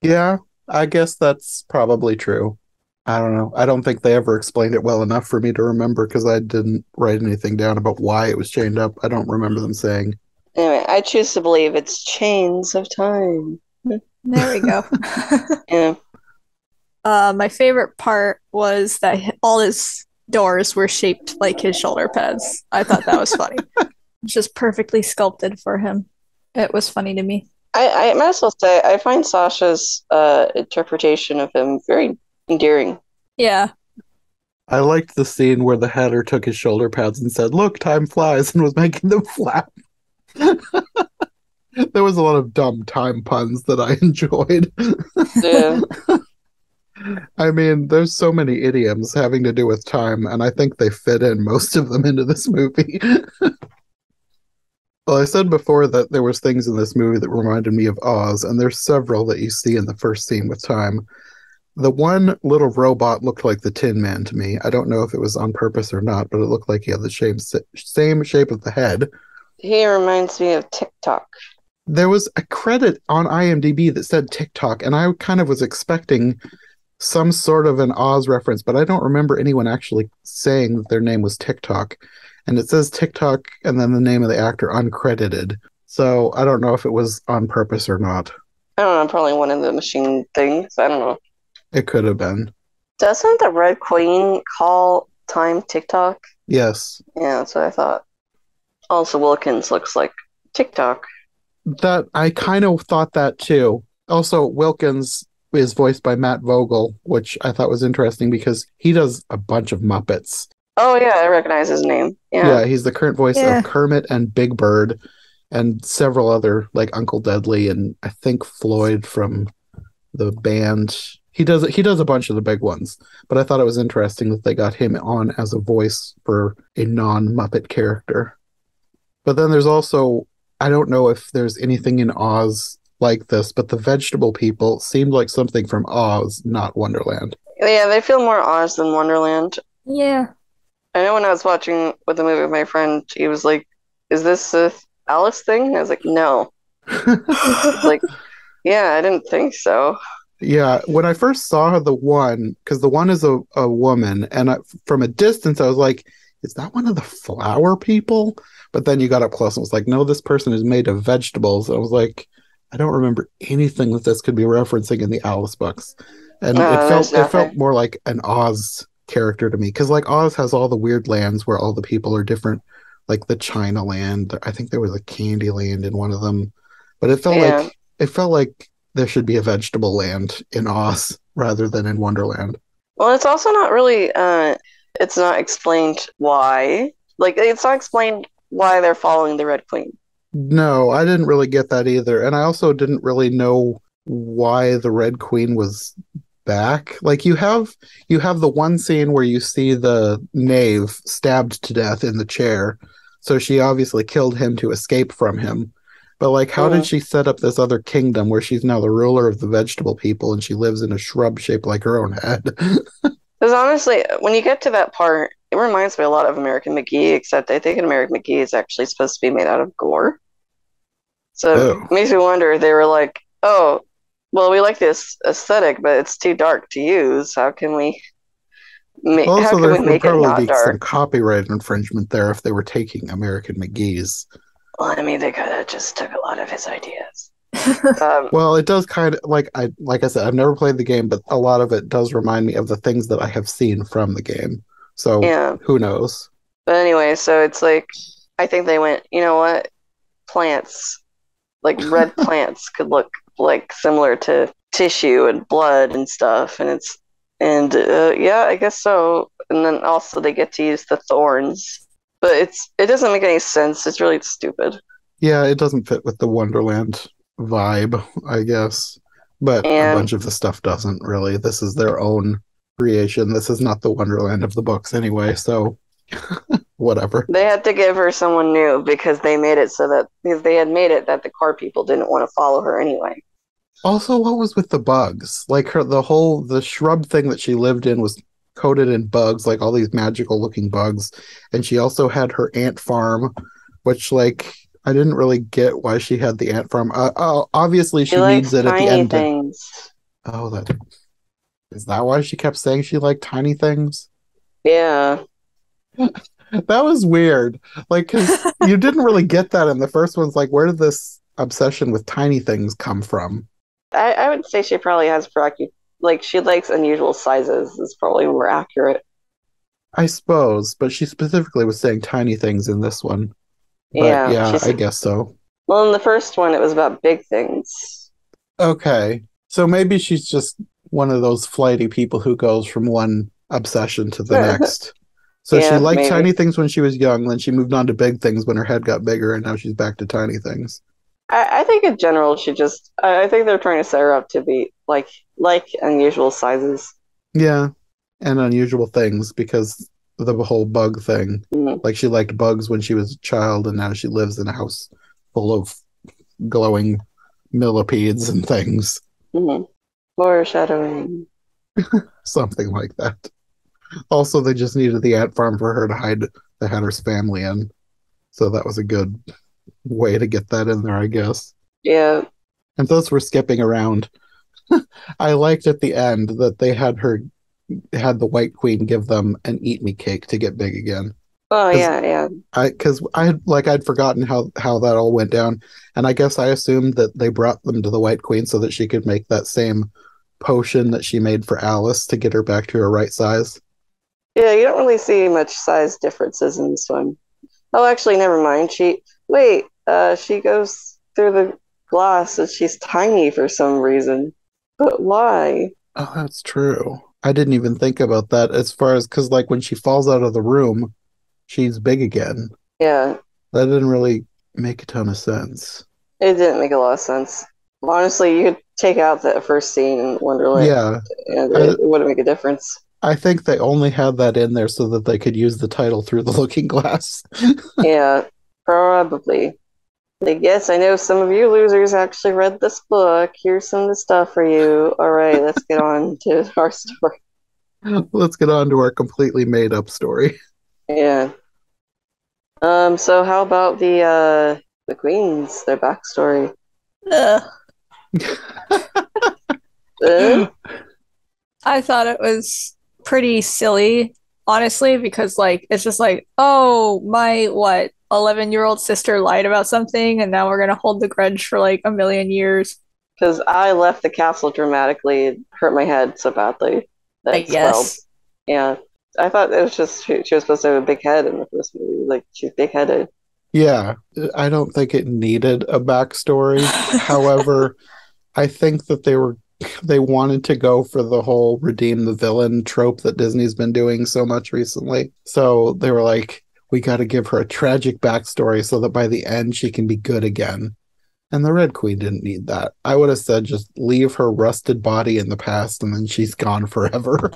Yeah, I guess that's probably true. I don't know. I don't think they ever explained it well enough for me to remember, because I didn't write anything down about why it was chained up. I don't remember them saying. Anyway, I choose to believe it's chains of time. There we go. Yeah. My favorite part was that all his doors were shaped like his shoulder pads. I thought that was funny. Just perfectly sculpted for him. It was funny to me. I might as well say I find Sasha's interpretation of him very endearing. Yeah. I liked the scene where the Hatter took his shoulder pads and said, "Look, time flies," and was making them flap. There was a lot of dumb time puns that I enjoyed. Yeah. I mean, there's so many idioms having to do with time, and I think they fit in most of them into this movie. Well, I said before that there was things in this movie that reminded me of Oz, and there's several that you see in the first scene with time. The one little robot looked like the Tin Man to me. I don't know if it was on purpose or not, but it looked like he had the same shape of the head. He reminds me of TikTok. There was a credit on IMDb that said TikTok, and I kind of was expecting some sort of an Oz reference, but I don't remember anyone actually saying that their name was TikTok. And it says TikTok and then the name of the actor uncredited. So I don't know if it was on purpose or not. I don't know, probably one of the machine things. I don't know. It could have been. Doesn't the Red Queen call time TikTok? Yes. Yeah, that's what I thought. Also, Wilkins looks like TikTok. That I kind of thought that too. Also, Wilkins is voiced by Matt Vogel, which I thought was interesting because he does a bunch of Muppets. Oh, yeah, I recognize his name. Yeah, he's the current voice of Kermit and Big Bird and several other, like Uncle Deadly and I think Floyd from the band. He does a bunch of the big ones, but I thought it was interesting that they got him on as a voice for a non-Muppet character. But then there's also, I don't know if there's anything in Oz like this, but the vegetable people seemed like something from Oz, not Wonderland. Yeah, they feel more Oz than Wonderland. Yeah. I know when I was watching with the movie with my friend, he was like, "Is this a Alice thing?" And I was like, "No." Like, yeah, I didn't think so. Yeah, when I first saw the one, because the one is a woman, and from a distance I was like, is that one of the flower people? But then you got up close and was like, no, this person is made of vegetables. And I was like, I don't remember anything that this could be referencing in the Alice books. And it felt more like an Oz character to me, because like Oz has all the weird lands where all the people are different, like the China land. I think there was a Candy Land in one of them, but it It felt like there should be a vegetable land in Oz rather than in Wonderland. Well, it's also not really, it's not explained why. Like, it's not explained why they're following the Red Queen. No, I didn't really get that either. And I also didn't really know why the Red Queen was back. Like you have the one scene where you see the knave stabbed to death in the chair. So she obviously killed him to escape from him. But like how did she set up this other kingdom where she's now the ruler of the vegetable people and she lives in a shrub shaped like her own head? Because honestly, when you get to that part, it reminds me a lot of American McGee, except I think an American McGee is actually supposed to be made out of gore. So it makes me wonder if they were like, oh, well, we like this aesthetic, but it's too dark to use. How can we make Also, there would it not probably be some dark? copyright infringement there if they were taking American McGee's. Well, I mean, they could have just took a lot of his ideas. Well, it does kind of like I said, I've never played the game, but a lot of it does remind me of the things that I have seen from the game. So Yeah. who knows? But anyway, so it's like, I think they went, you know what? Plants, like red plants could look like similar to tissue and blood and stuff. Yeah, I guess so. And then also they get to use the thorns. But it doesn't make any sense. It's really stupid. Yeah, it doesn't fit with the Wonderland vibe, I guess. But a And bunch of the stuff doesn't really. This is their own creation. This is not the Wonderland of the books anyway, so whatever. they had to give her someone new because they made it so that because they had made it that the car people didn't want to follow her anyway. Also, what was with the bugs? Like the shrub thing that she lived in was coated in bugs, like all these magical looking bugs. And she also had her ant farm, which like I didn't really get why she had the ant farm. Obviously she needs it at the end. Things. Oh, that is that why she kept saying she liked tiny things? Yeah. That was weird. Like, 'cause you didn't really get that in the first one's like, where did this obsession with tiny things come from? I would say she probably has like she likes unusual sizes is probably more accurate. I suppose, but she specifically was saying tiny things in this one. But yeah, I guess so. Well, in the first one, it was about big things. Okay. So maybe she's just one of those flighty people who goes from one obsession to the next. So Yeah, she liked maybe. tiny things when she was young, then she moved on to big things when her head got bigger, and now she's back to tiny things. I think in general, I think they're trying to set her up to be like unusual sizes. Yeah, and unusual things because of the whole bug thing. Mhm. Like she liked bugs when she was a child, and now she lives in a house full of glowing millipedes and things. Mm-hmm. Foreshadowing. Something like that. Also, they just needed the ant farm for her to hide the Hatter's family in. So that was a good way to get that in there, I guess. Yeah. And those were skipping around. I liked at the end that they had the White Queen give them an eat me cake to get big again. Oh yeah. Because I'd forgotten how that all went down, and I guess I assumed that they brought them to the White Queen so that she could make that same potion that she made for Alice to get her back to her right size. Yeah, you don't really see much size differences in this one. Oh, actually, never mind. She goes through the glass and she's tiny for some reason. But why? Oh, that's true. I didn't even think about that as far as because like when she falls out of the room, she's big again. Yeah, That didn't really make a ton of sense. it didn't make a lot of sense. Honestly, you could take out that first scene in Wonderland Yeah, and it wouldn't make a difference. I think they only had that in there so that they could use the title Through the Looking Glass. Yeah, probably. Like, yes, I know some of you losers actually read this book. Here's some of the stuff for you. All right, let's get on to our story. Let's get on to our completely made up story. Yeah. So how about the queens, their backstory? Ugh. Uh, I thought it was pretty silly, honestly, because like it's just like, oh, my 11-year-old sister lied about something, and now we're gonna hold the grudge for like a million years. Because I left the castle dramatically, it hurt my head so badly that I it swelled. guess. Yeah, I thought it was just she was supposed to have a big head in the first movie. Like she's big-headed. Yeah, I don't think it needed a backstory. However, I think that they wanted to go for the whole redeem the villain trope that Disney's been doing so much recently. So they were like, we got to give her a tragic backstory so that by the end she can be good again. And the Red Queen didn't need that. I would have said just leave her rusted body in the past and then she's gone forever.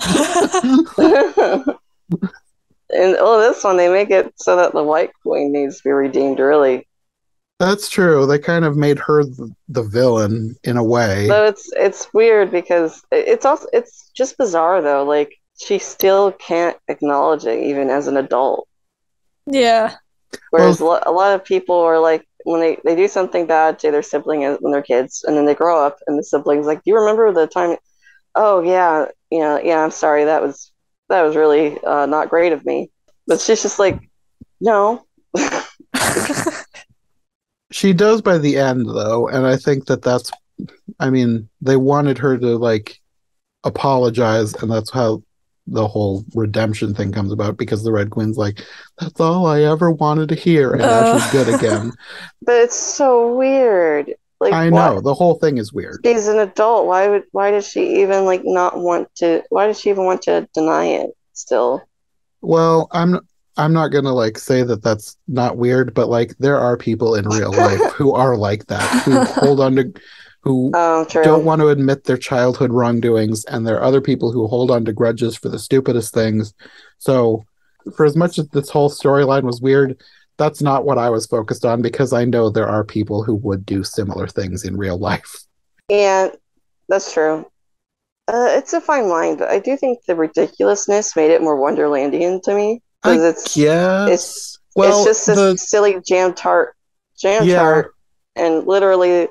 And this one they make it so that the White Queen needs to be redeemed early. That's true. They kind of made her the villain in a way. So it's weird because it's just bizarre though. Like she still can't acknowledge it even as an adult. Yeah. Whereas a lot of people are like when they do something bad to their sibling when they're kids, and then they grow up and the sibling's like, "Do you remember the time?" Oh yeah, yeah. I'm sorry. That was really not great of me. But she's just like, no. She does by the end, though, and I think that's, I mean, they wanted her to, like, apologize, and that's how the whole redemption thing comes about, because the Red Queen's like, that's all I ever wanted to hear, and now she's good again. But it's so weird. Like, I know, the whole thing is weird. She's an adult. Why does she even, like, why does she even want to deny it still? Well, I'm not gonna like say that that's not weird, but like there are people in real life who are like that, who hold on to, who don't want to admit their childhood wrongdoings, and there are other people who hold on to grudges for the stupidest things. So, for as much as this whole storyline was weird, that's not what I was focused on, because I know there are people who would do similar things in real life. Yeah, that's true. It's a fine line, but I do think the ridiculousness made it more Wonderlandian to me. Because it's just this silly jam tart, and literally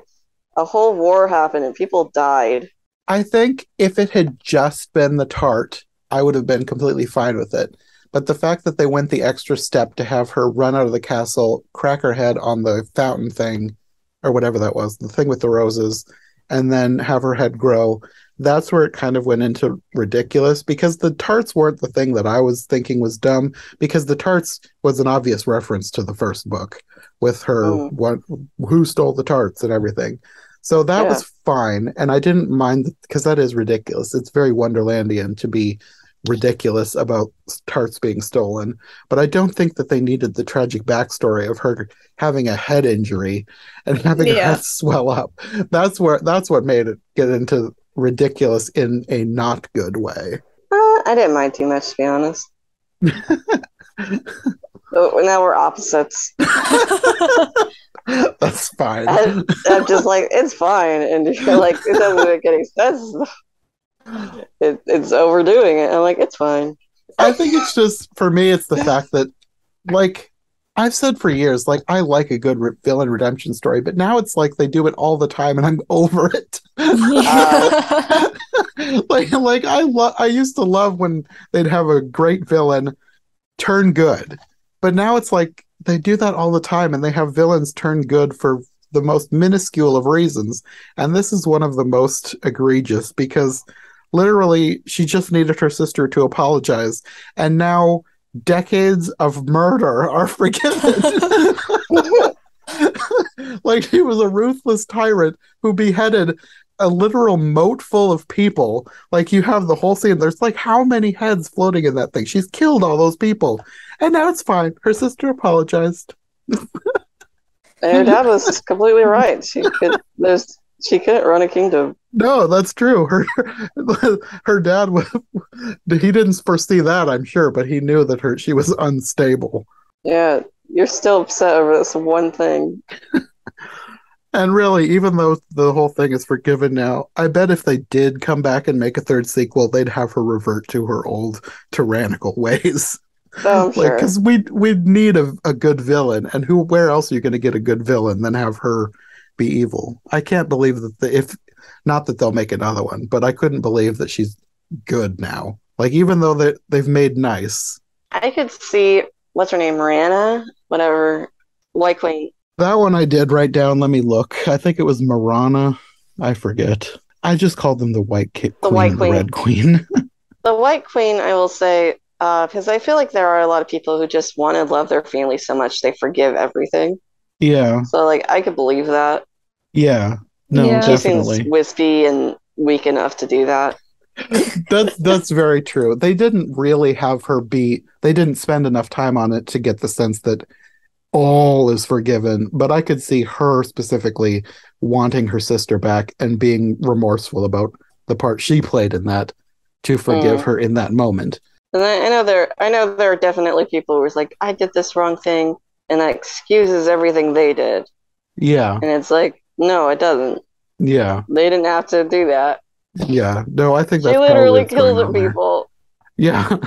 a whole war happened and people died. I think if it had just been the tart, I would have been completely fine with it. But the fact that they went the extra step to have her run out of the castle, crack her head on the fountain thing, or whatever that was, the thing with the roses, and then have her head grow, that's where it kind of went into ridiculous, because the tarts weren't the thing that I was thinking was dumb, because the tarts was an obvious reference to the first book with her, who stole the tarts and everything. So that was fine, and I didn't mind, because that is ridiculous. It's very Wonderlandian to be ridiculous about tarts being stolen, but I don't think that they needed the tragic backstory of her having a head injury and having her head swell up. That's what made it get into ridiculous in a not good way. I didn't mind too much, to be honest. So now we're opposites. That's fine. I'm just like, it's fine, and you're like, it doesn't make any sense. It's overdoing it. I'm like, it's fine. I think it's just, for me, it's the fact that, like, I've said for years, like, I like a good villain redemption story, but now it's like they do it all the time, and I'm over it. I used to love when they'd have a great villain turn good, but now it's like they do that all the time, and they have villains turn good for the most minuscule of reasons, and this is one of the most egregious, because literally she just needed her sister to apologize, and now decades of murder are forgiven. Like, he was a ruthless tyrant who beheaded a literal moat full of people. Like, you have the whole scene, there's like how many heads floating in that thing? She's killed all those people, and now it's fine. Her sister apologized. And her dad was completely right. She couldn't run a kingdom. No, that's true. Her dad, he didn't foresee that, I'm sure, but he knew that she was unstable. Yeah, you're still upset over this one thing. And really, even though the whole thing is forgiven now, I bet if they did come back and make a third sequel, they'd have her revert to her old tyrannical ways. Oh, I'm sure. Because we'd need a good villain, and where else are you going to get a good villain than have her be evil? I can't believe that not that they'll make another one, but I couldn't believe that she's good now. Like, even though they've made nice. I could see, what's her name, Miranda? Whatever, White Queen. That one I did write down. Let me look. I think it was Marana. I forget. I just called them the White Queen and the Red Queen. The White Queen, I will say, Because I feel like there are a lot of people who just want to love their family so much they forgive everything. Yeah. So, like, I could believe that. Yeah. No, Yeah. She seems definitely. wispy and weak enough to do that. That's very true. They didn't really have her be, they didn't spend enough time on it to get the sense that all is forgiven, but I could see her specifically wanting her sister back and being remorseful about the part she played in that to forgive her in that moment. And I know there are definitely people who are like, I did this wrong thing, and that excuses everything they did. Yeah. And it's like, no, it doesn't. Yeah. They didn't have to do that. Yeah. No, I think She that's literally probably what's going killed on there. people. Yeah.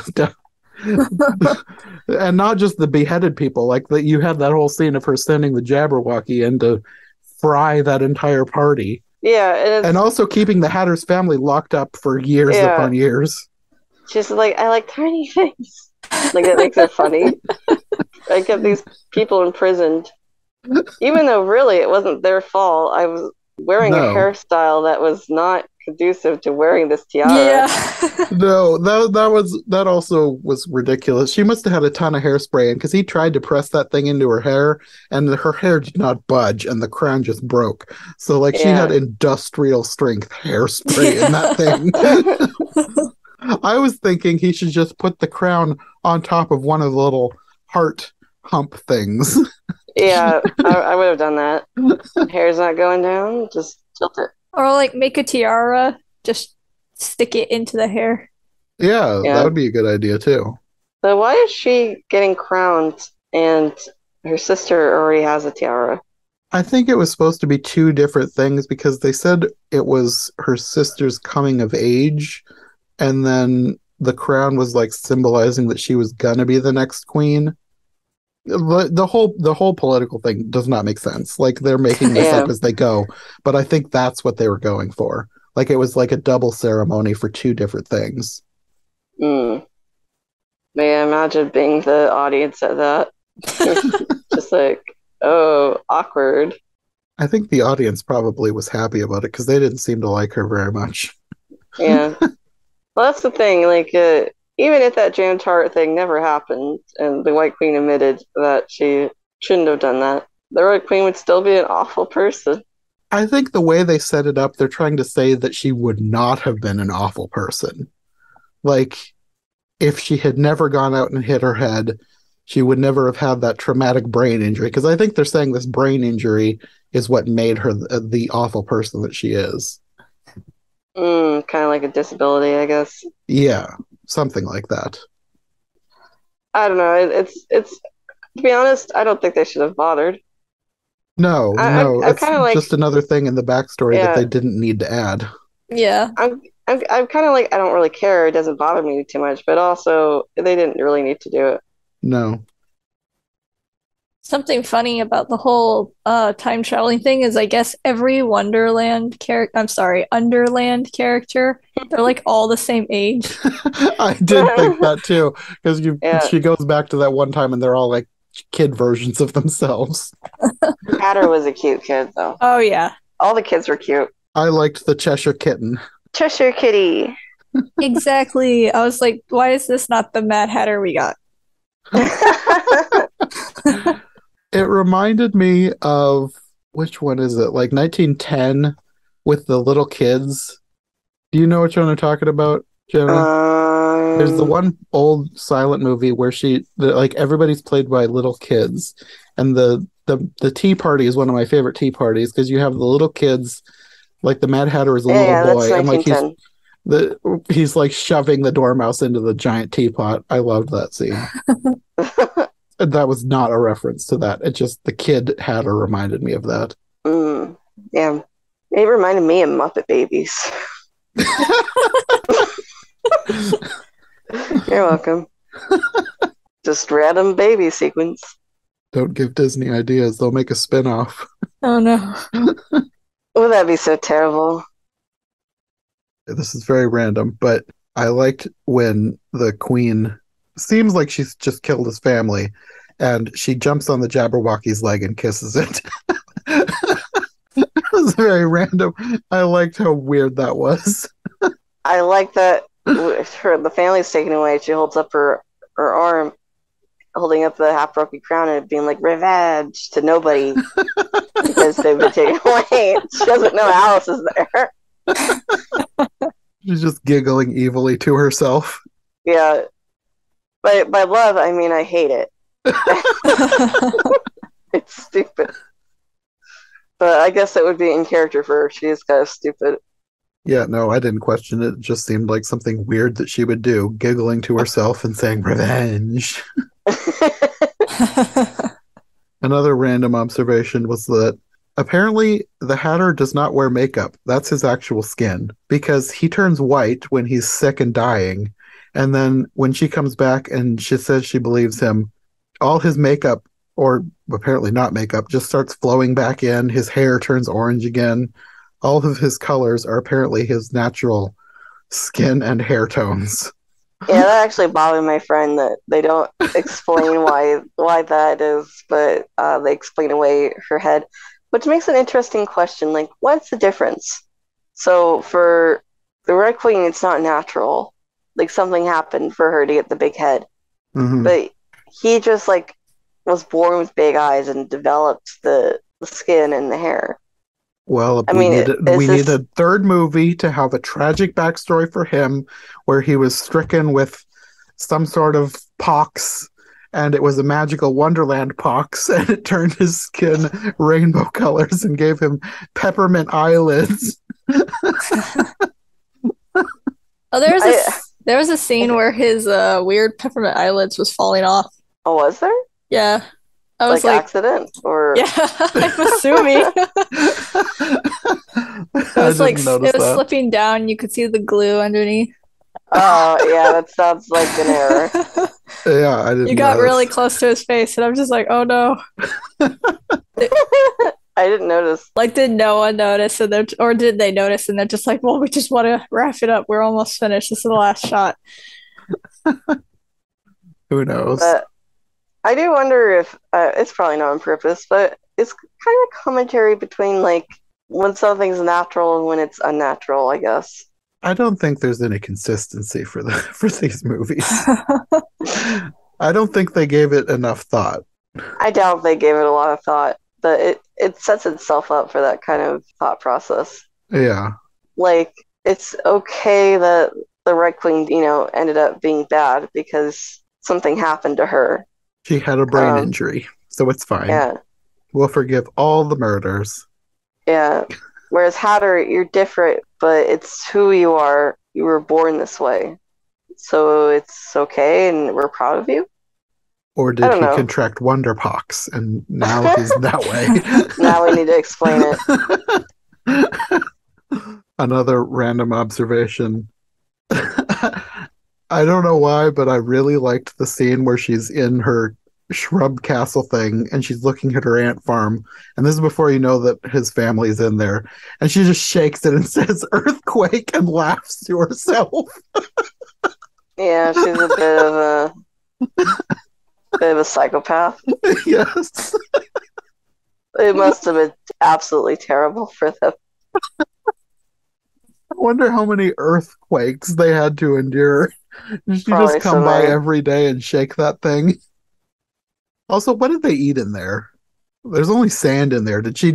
And not just the beheaded people, like that you had that whole scene of her sending the Jabberwocky in to fry that entire party. Yeah, And also keeping the Hatter's family locked up for years upon years. She's like, I like tiny things. Like, that makes it funny. I kept these people imprisoned. Even though really it wasn't their fault. I was wearing a hairstyle that was not conducive to wearing this tiara. Yeah. No, that also was ridiculous. She must have had a ton of hairspray in because he tried to press that thing into her hair and her hair did not budge and the crown just broke. So like she had industrial strength hairspray in that thing. I was thinking he should just put the crown on top of one of the little heart hump things. Yeah, I would have done that. Hair's not going down, just tilt it. Or like make a tiara, just stick it into the hair. Yeah, that would be a good idea too. So why is she getting crowned and her sister already has a tiara? I think it was supposed to be two different things because they said it was her sister's coming of age, and then the crown was like symbolizing that she was gonna be the next queen. The whole political thing does not make sense. Like they're making this up as they go, but I think that's what they were going for. Like it was like a double ceremony for two different things. May I imagine being the audience at that? Just like, oh, awkward. I think the audience probably was happy about it because they didn't seem to like her very much. Yeah. Well, that's the thing. Like, even if that Jan Tart thing never happened and the White Queen admitted that she shouldn't have done that, the Red Queen would still be an awful person. I think the way they set it up, they're trying to say that she would not have been an awful person. Like, if she had never gone out and hit her head, she would never have had that traumatic brain injury. Because I think they're saying this brain injury is what made her the awful person that she is. Kind of like a disability, I guess. Yeah, something like that. I don't know. It's to be honest, I don't think they should have bothered. No, it's like, just another thing in the backstory that they didn't need to add. Yeah. I'm kind of like, I don't really care. It doesn't bother me too much, but also they didn't really need to do it. No. Something funny about the whole time traveling thing is I guess every Underland character, they're like all the same age. I did think that too, because she goes back to that one time and they're all like kid versions of themselves. Hatter was a cute kid though. Oh yeah. All the kids were cute. I liked the Cheshire Kitten. Cheshire Kitty. Exactly. I was like, why is this not the Mad Hatter we got? It reminded me of, which one is it? Like 1910 with the little kids. Do you know which one I'm talking about, Jenna? There's the one old silent movie where like everybody's played by little kids, and the tea party is one of my favorite tea parties because you have the little kids, like the Mad Hatter is a little boy, and like he's like shoving the dormouse into the giant teapot. I loved that scene. That was not a reference to that. It just the kid Hatter reminded me of that. Yeah, it reminded me of Muppet Babies. You're welcome. Just random baby sequence. Don't give Disney ideas. They'll make a spin-off. Oh no. Oh, that'd be so terrible. This is very random, but I liked when the queen seems like she's just killed his family and she jumps on the Jabberwocky's leg and kisses it. It was very random. I liked how weird that was. I like that the family's taken away, she holds up her arm, holding up the half-broken crown and being like, revenge to nobody because they've been taken away. She doesn't know Alice is there. She's just giggling evilly to herself. Yeah. But by love, I mean I hate it. It's stupid. But I guess it would be in character for her. She is kind of stupid. Yeah, no, I didn't question it. It just seemed like something weird that she would do, giggling to herself and saying, revenge. Another random observation was that apparently the Hatter does not wear makeup. That's his actual skin, because he turns white when he's sick and dying. And then when she comes back and she says she believes him, all his makeup, or apparently not makeup, just starts flowing back in. His hair turns orange again. All of his colors are apparently his natural skin and hair tones. Yeah, that actually bothered my friend that they don't explain why that is, but they explain away her head, which makes an interesting question. Like, what's the difference? So for the Red Queen, it's not natural. Like, something happened for her to get the big head. Mm-hmm. But he just, like, was born with big eyes and developed the skin and the hair. Well, I we mean, need a third movie to have a tragic backstory for him where he was stricken with some sort of pox, and it was a magical Wonderland pox, and it turned his skin rainbow colors and gave him peppermint eyelids. Oh, there was a scene where his weird peppermint eyelids was falling off. Oh, was there? Yeah. I was like accident? Or yeah, I'm assuming. It was slipping down. You could see the glue underneath. Oh, yeah, that sounds like an error. Yeah, I didn't. You got really close to his face, and I'm just like, oh no. I didn't notice. Like, did no one notice? Or did they notice? And they're just like, well, we just want to wrap it up. We're almost finished. This is the last shot. Who knows? But I do wonder if it's probably not on purpose, but it's kind of commentary between like when something's natural and when it's unnatural, I guess. I don't think there's any consistency for these movies. I don't think they gave it enough thought. I doubt they gave it a lot of thought, but it sets itself up for that kind of thought process. Yeah. Like, it's okay that the Red Queen, ended up being bad because something happened to her. She had a brain injury, so it's fine. Yeah. We'll forgive all the murders. Yeah. Whereas Hatter, you're different, but it's who you are. You were born this way. So it's okay, and we're proud of you. Or did he contract Wonderpox, and now he's that way? Now we need to explain it. Another random observation. I don't know why, but I really liked the scene where she's in her shrub castle thing and she's looking at her ant farm. And this is before you know that his family's in there. And she just shakes it and says, earthquake, and laughs to herself. Yeah, she's a bit of a psychopath. Yes. It must have been absolutely terrible for them. I wonder how many earthquakes they had to endure. Did she Probably just come by every day and shake that thing? Also, what did they eat in there? There's only sand in there. Did she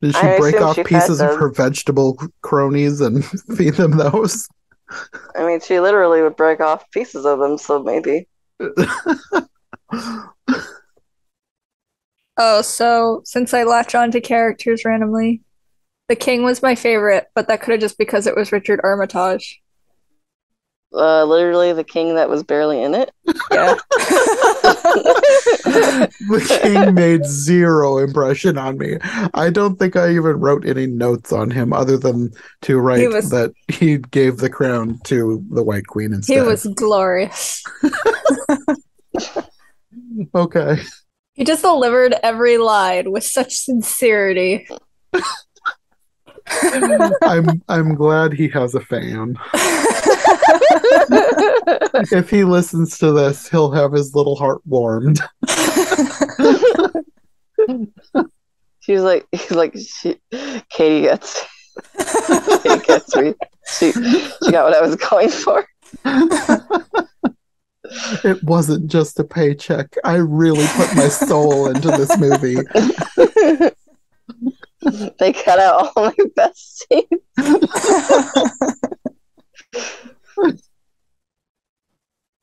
break off pieces of her vegetable cronies and feed them those? I mean, she literally would break off pieces of them, so maybe. Oh, so since I latch on to characters randomly, the king was my favorite, but that could have just because it was Richard Armitage. Literally the king that was barely in it. Yeah. The king made zero impression on me. I don't think I even wrote any notes on him other than to write that he gave the crown to the White Queen instead. He was glorious. Okay. He just delivered every line with such sincerity. I'm glad he has a fan. If he listens to this, he'll have his little heart warmed. Katie gets me. She got what I was going for. It wasn't just a paycheck. I really put my soul into this movie. They cut out all my best scenes.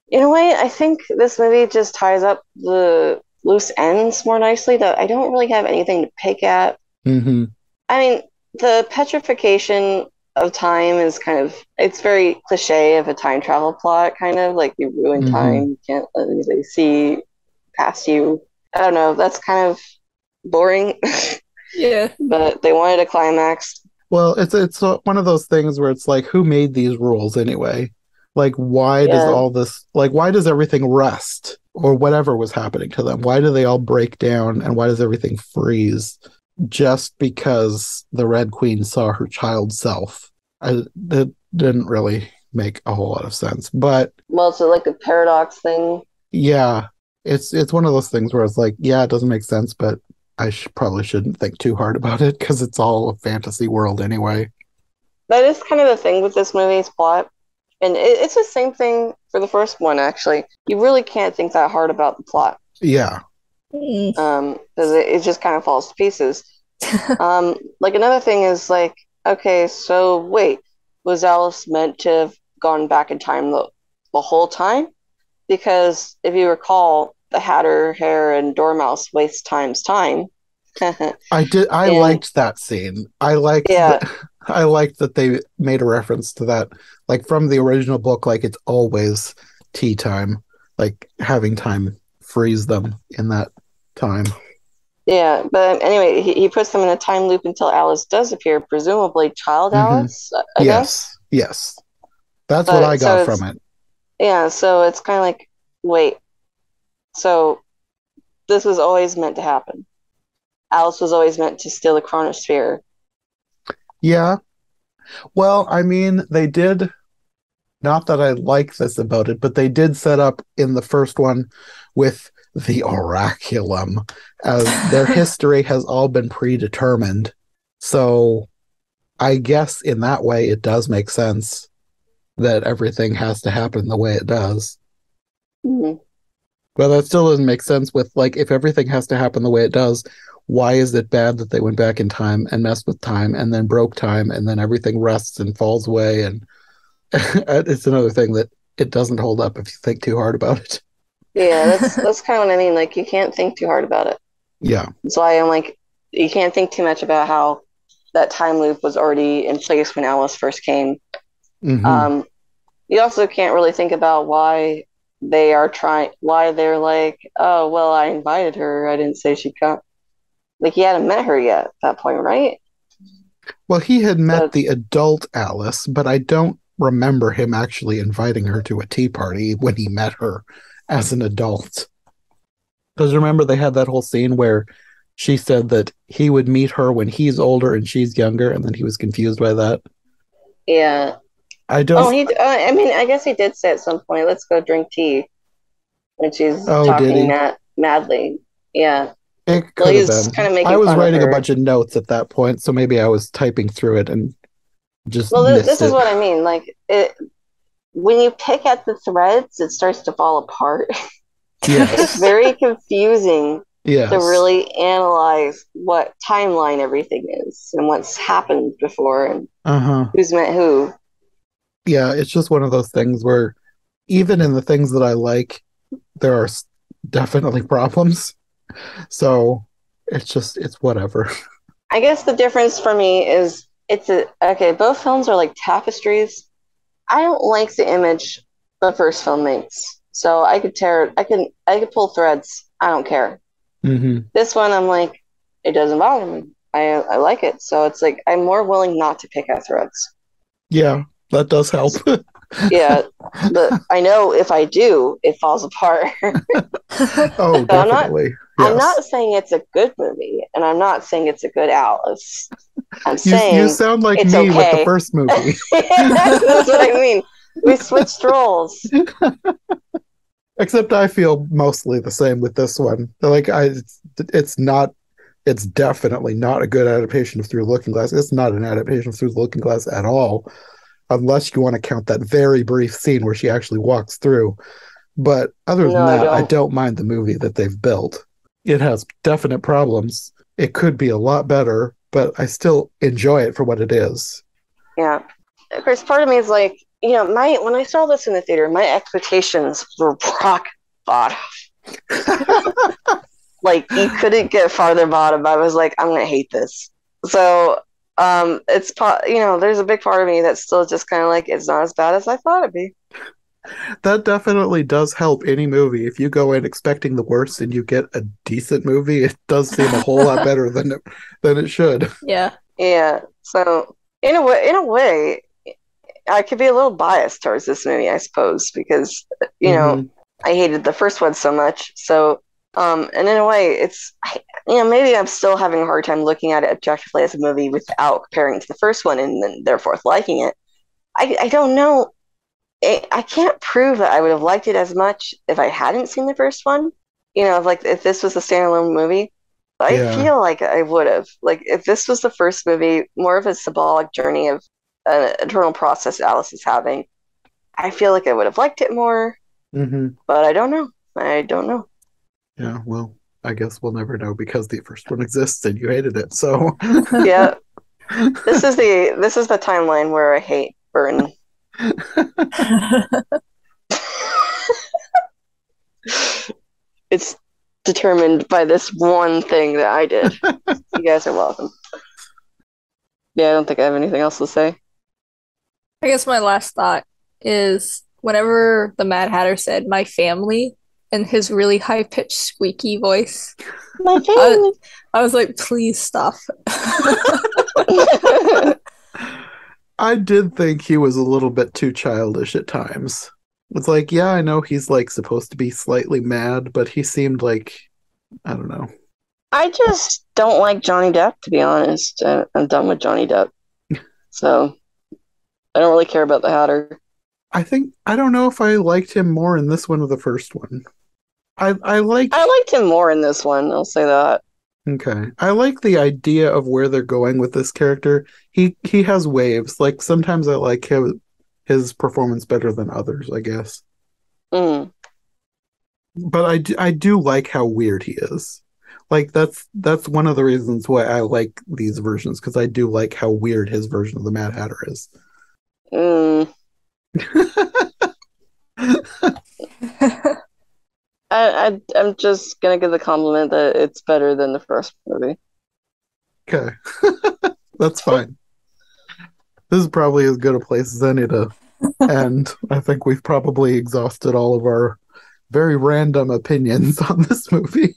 In a way, I think this movie just ties up the loose ends more nicely, that I don't really have anything to pick at. Mm-hmm. I mean, the petrification of time is it's very cliche of a time travel plot, kind of like you ruin time, you can't let anybody see past you. I don't know, that's kind of boring. Yeah. But they wanted a climax. Well, it's one of those things where it's like, who made these rules anyway? Like, why does all this, like, why does everything rest or whatever was happening to them? Why do they all break down and why does everything freeze? Just because the Red Queen saw her child self. That didn't really make a whole lot of sense. But well, it's like a paradox thing. Yeah, it's one of those things where it's like, yeah, it doesn't make sense, but I probably shouldn't think too hard about it because it's all a fantasy world anyway. That is kind of the thing with this movie's plot. And it's the same thing for the first one, actually. You really can't think that hard about the plot. Yeah. Because it just kind of falls to pieces. Like, another thing is, like, okay, so wait, was Alice meant to have gone back in time the whole time? Because if you recall, the Hatter, Hare, and Dormouse waste time's time. I liked that scene. I liked that they made a reference to that. Like, from the original book, like, it's always tea time. Like, having time freeze them in that time. Yeah, but anyway, he puts them in a time loop until Alice does appear, presumably child Alice, I guess? Yes. That's what I got from it. Yeah, so it's kind of like, wait, so this was always meant to happen. Alice was always meant to steal the chronosphere. Yeah. Well, I mean, they did, not that I like this about it, but they did set up in the first one with the Oraculum, as their history has all been predetermined. So I guess in that way it does make sense that everything has to happen the way it does. Mm-hmm. Well, that still doesn't make sense with, like, if everything has to happen the way it does, why is it bad that they went back in time and messed with time and then broke time and then everything rests and falls away? And it's another thing that it doesn't hold up if you think too hard about it. Yeah, that's kind of what I mean. Like, you can't think too hard about it. Yeah. That's why I'm like, you can't think too much about how that time loop was already in place when Alice first came. Mm-hmm. You also can't really think about why they're like, oh, well, I invited her. I didn't say she'd come. Like, he hadn't met her yet at that point, right? Well, he had met the adult Alice, but I don't remember him actually inviting her to a tea party when he met her as an adult. Because remember, they had that whole scene where she said that he would meet her when he's older and she's younger, and then he was confused by that. Yeah. I don't. I mean, I guess he did say at some point, "Let's go drink tea," when she's talking madly. Yeah. It could have been. Kind of making I was writing a bunch of notes at that point, so maybe I was typing through it and just. Well, this is what I mean. Like, when you pick at the threads, it starts to fall apart. Yes. It's very confusing to really analyze what timeline everything is and what's happened before and who's met who. Yeah, it's just one of those things where even in the things that I like, there are definitely problems. So it's whatever. I guess the difference for me is both films are like tapestries. I don't like the image the first film makes. So I could pull threads. I don't care. Mm-hmm. This one, I'm like, it doesn't bother me. I like it. So it's like, I'm more willing not to pick at threads. Yeah, that does help. Yeah, but I know if I do, it falls apart. Oh, definitely. I'm not saying it's a good movie, and I'm not saying it's a good Alice. I'm saying you sound like me okay with the first movie. That's what I mean. We switched roles. Except I feel mostly the same with this one. Like, it's definitely not a good adaptation of Through the Looking Glass. It's not an adaptation of Through the Looking Glass at all. unless you want to count that very brief scene where she actually walks through. But other than that, I don't mind the movie that they've built. It has definite problems. It could be a lot better, but I still enjoy it for what it is. Yeah. Of course, part of me is like, you know, when I saw this in the theater, my expectations were rock bottom. Like, you couldn't get farther bottom. I was like, I'm going to hate this. So, it's, you know, there's a big part of me that's still just kind of like, it's not as bad as I thought it'd be. That definitely does help any movie. If you go in expecting the worst and you get a decent movie, it does seem a whole lot better than it should. Yeah. Yeah. So, in a way, I could be a little biased towards this movie, I suppose, because, you know, I hated the first one so much. So, and in a way, it's, you know, maybe I'm still having a hard time looking at it objectively as a movie without comparing it to the first one and then therefore liking it. I don't know. I can't prove that I would have liked it as much if I hadn't seen the first one. You know, like if this was a standalone movie. But I feel like I would have. Like if this was the first movie, more of a symbolic journey of an internal process Alice is having, I feel like I would have liked it more. But I don't know. Yeah, well, I guess we'll never know because the first one exists and you hated it. So yeah, this is the timeline where I hate Burton. It's determined by this one thing that I did. You guys are welcome. Yeah, I don't think I have anything else to say. I guess my last thought is whenever the Mad Hatter said "my family" in his really high-pitched squeaky voice, my family, I was like, please stop. I did think he was a little bit too childish at times. It's like, yeah, I know he's like supposed to be slightly mad, but he seemed like, I don't know. I just don't like Johnny Depp, to be honest. I'm done with Johnny Depp. So I don't really care about the Hatter. I don't know if I liked him more in this one or the first one. I liked him more in this one, I'll say that. Okay. I like the idea of where they're going with this character. He has waves. Like sometimes I like his performance better than others, I guess. But I do like how weird he is. Like that's one of the reasons why I like these versions, because I do like how weird his version of the Mad Hatter is. I'm just gonna give the compliment that it's better than the first movie. Okay. That's fine. This is probably as good a place as any to end. I think we've probably exhausted all of our very random opinions on this movie.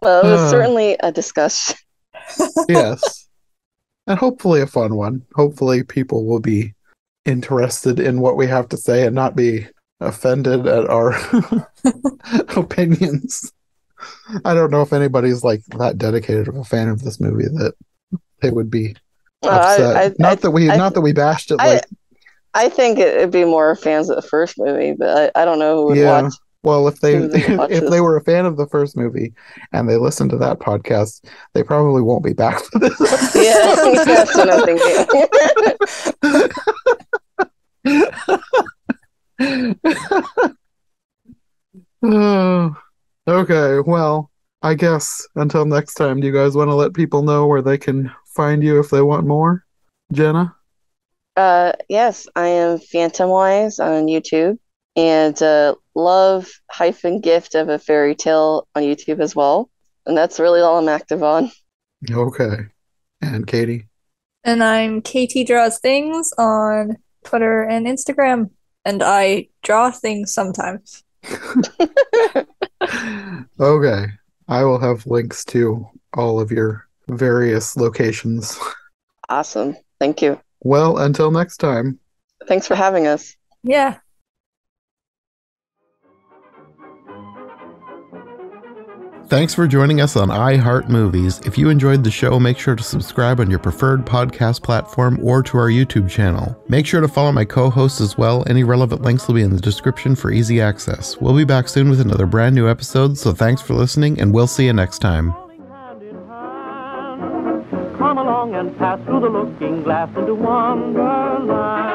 Well, it was certainly a discussion. Yes. And hopefully a fun one. Hopefully people will be interested in what we have to say and not be offended at our opinions. I don't know if anybody's like that dedicated of a fan of this movie that they would be upset. Not that we bashed it. I think it'd be more fans of the first movie, but I don't know who would watch. Well, if they were a fan of the first movie and they listen to that podcast, they probably won't be back for this. Yeah, that's what I'm thinking. Okay, well, I guess until next time, do you guys want to let people know where they can find you if they want more? Jenna? Yes, I am Phantomwise on YouTube, and love-gift of a fairy tale on YouTube as well. And that's really all I'm active on. Okay. And Katie? And I'm Katie Draws Things on Twitter and Instagram. And I draw things sometimes. Okay. I will have links to all of your various locations. Awesome. Thank you. Well, until next time. Thanks for having us. Yeah. Thanks for joining us on I Heart Movies. If you enjoyed the show, make sure to subscribe on your preferred podcast platform or to our YouTube channel. Make sure to follow my co-hosts as well. Any relevant links will be in the description for easy access. We'll be back soon with another brand new episode, so thanks for listening, and we'll see you next time. Come along and and pass through the looking glass into Wonderland.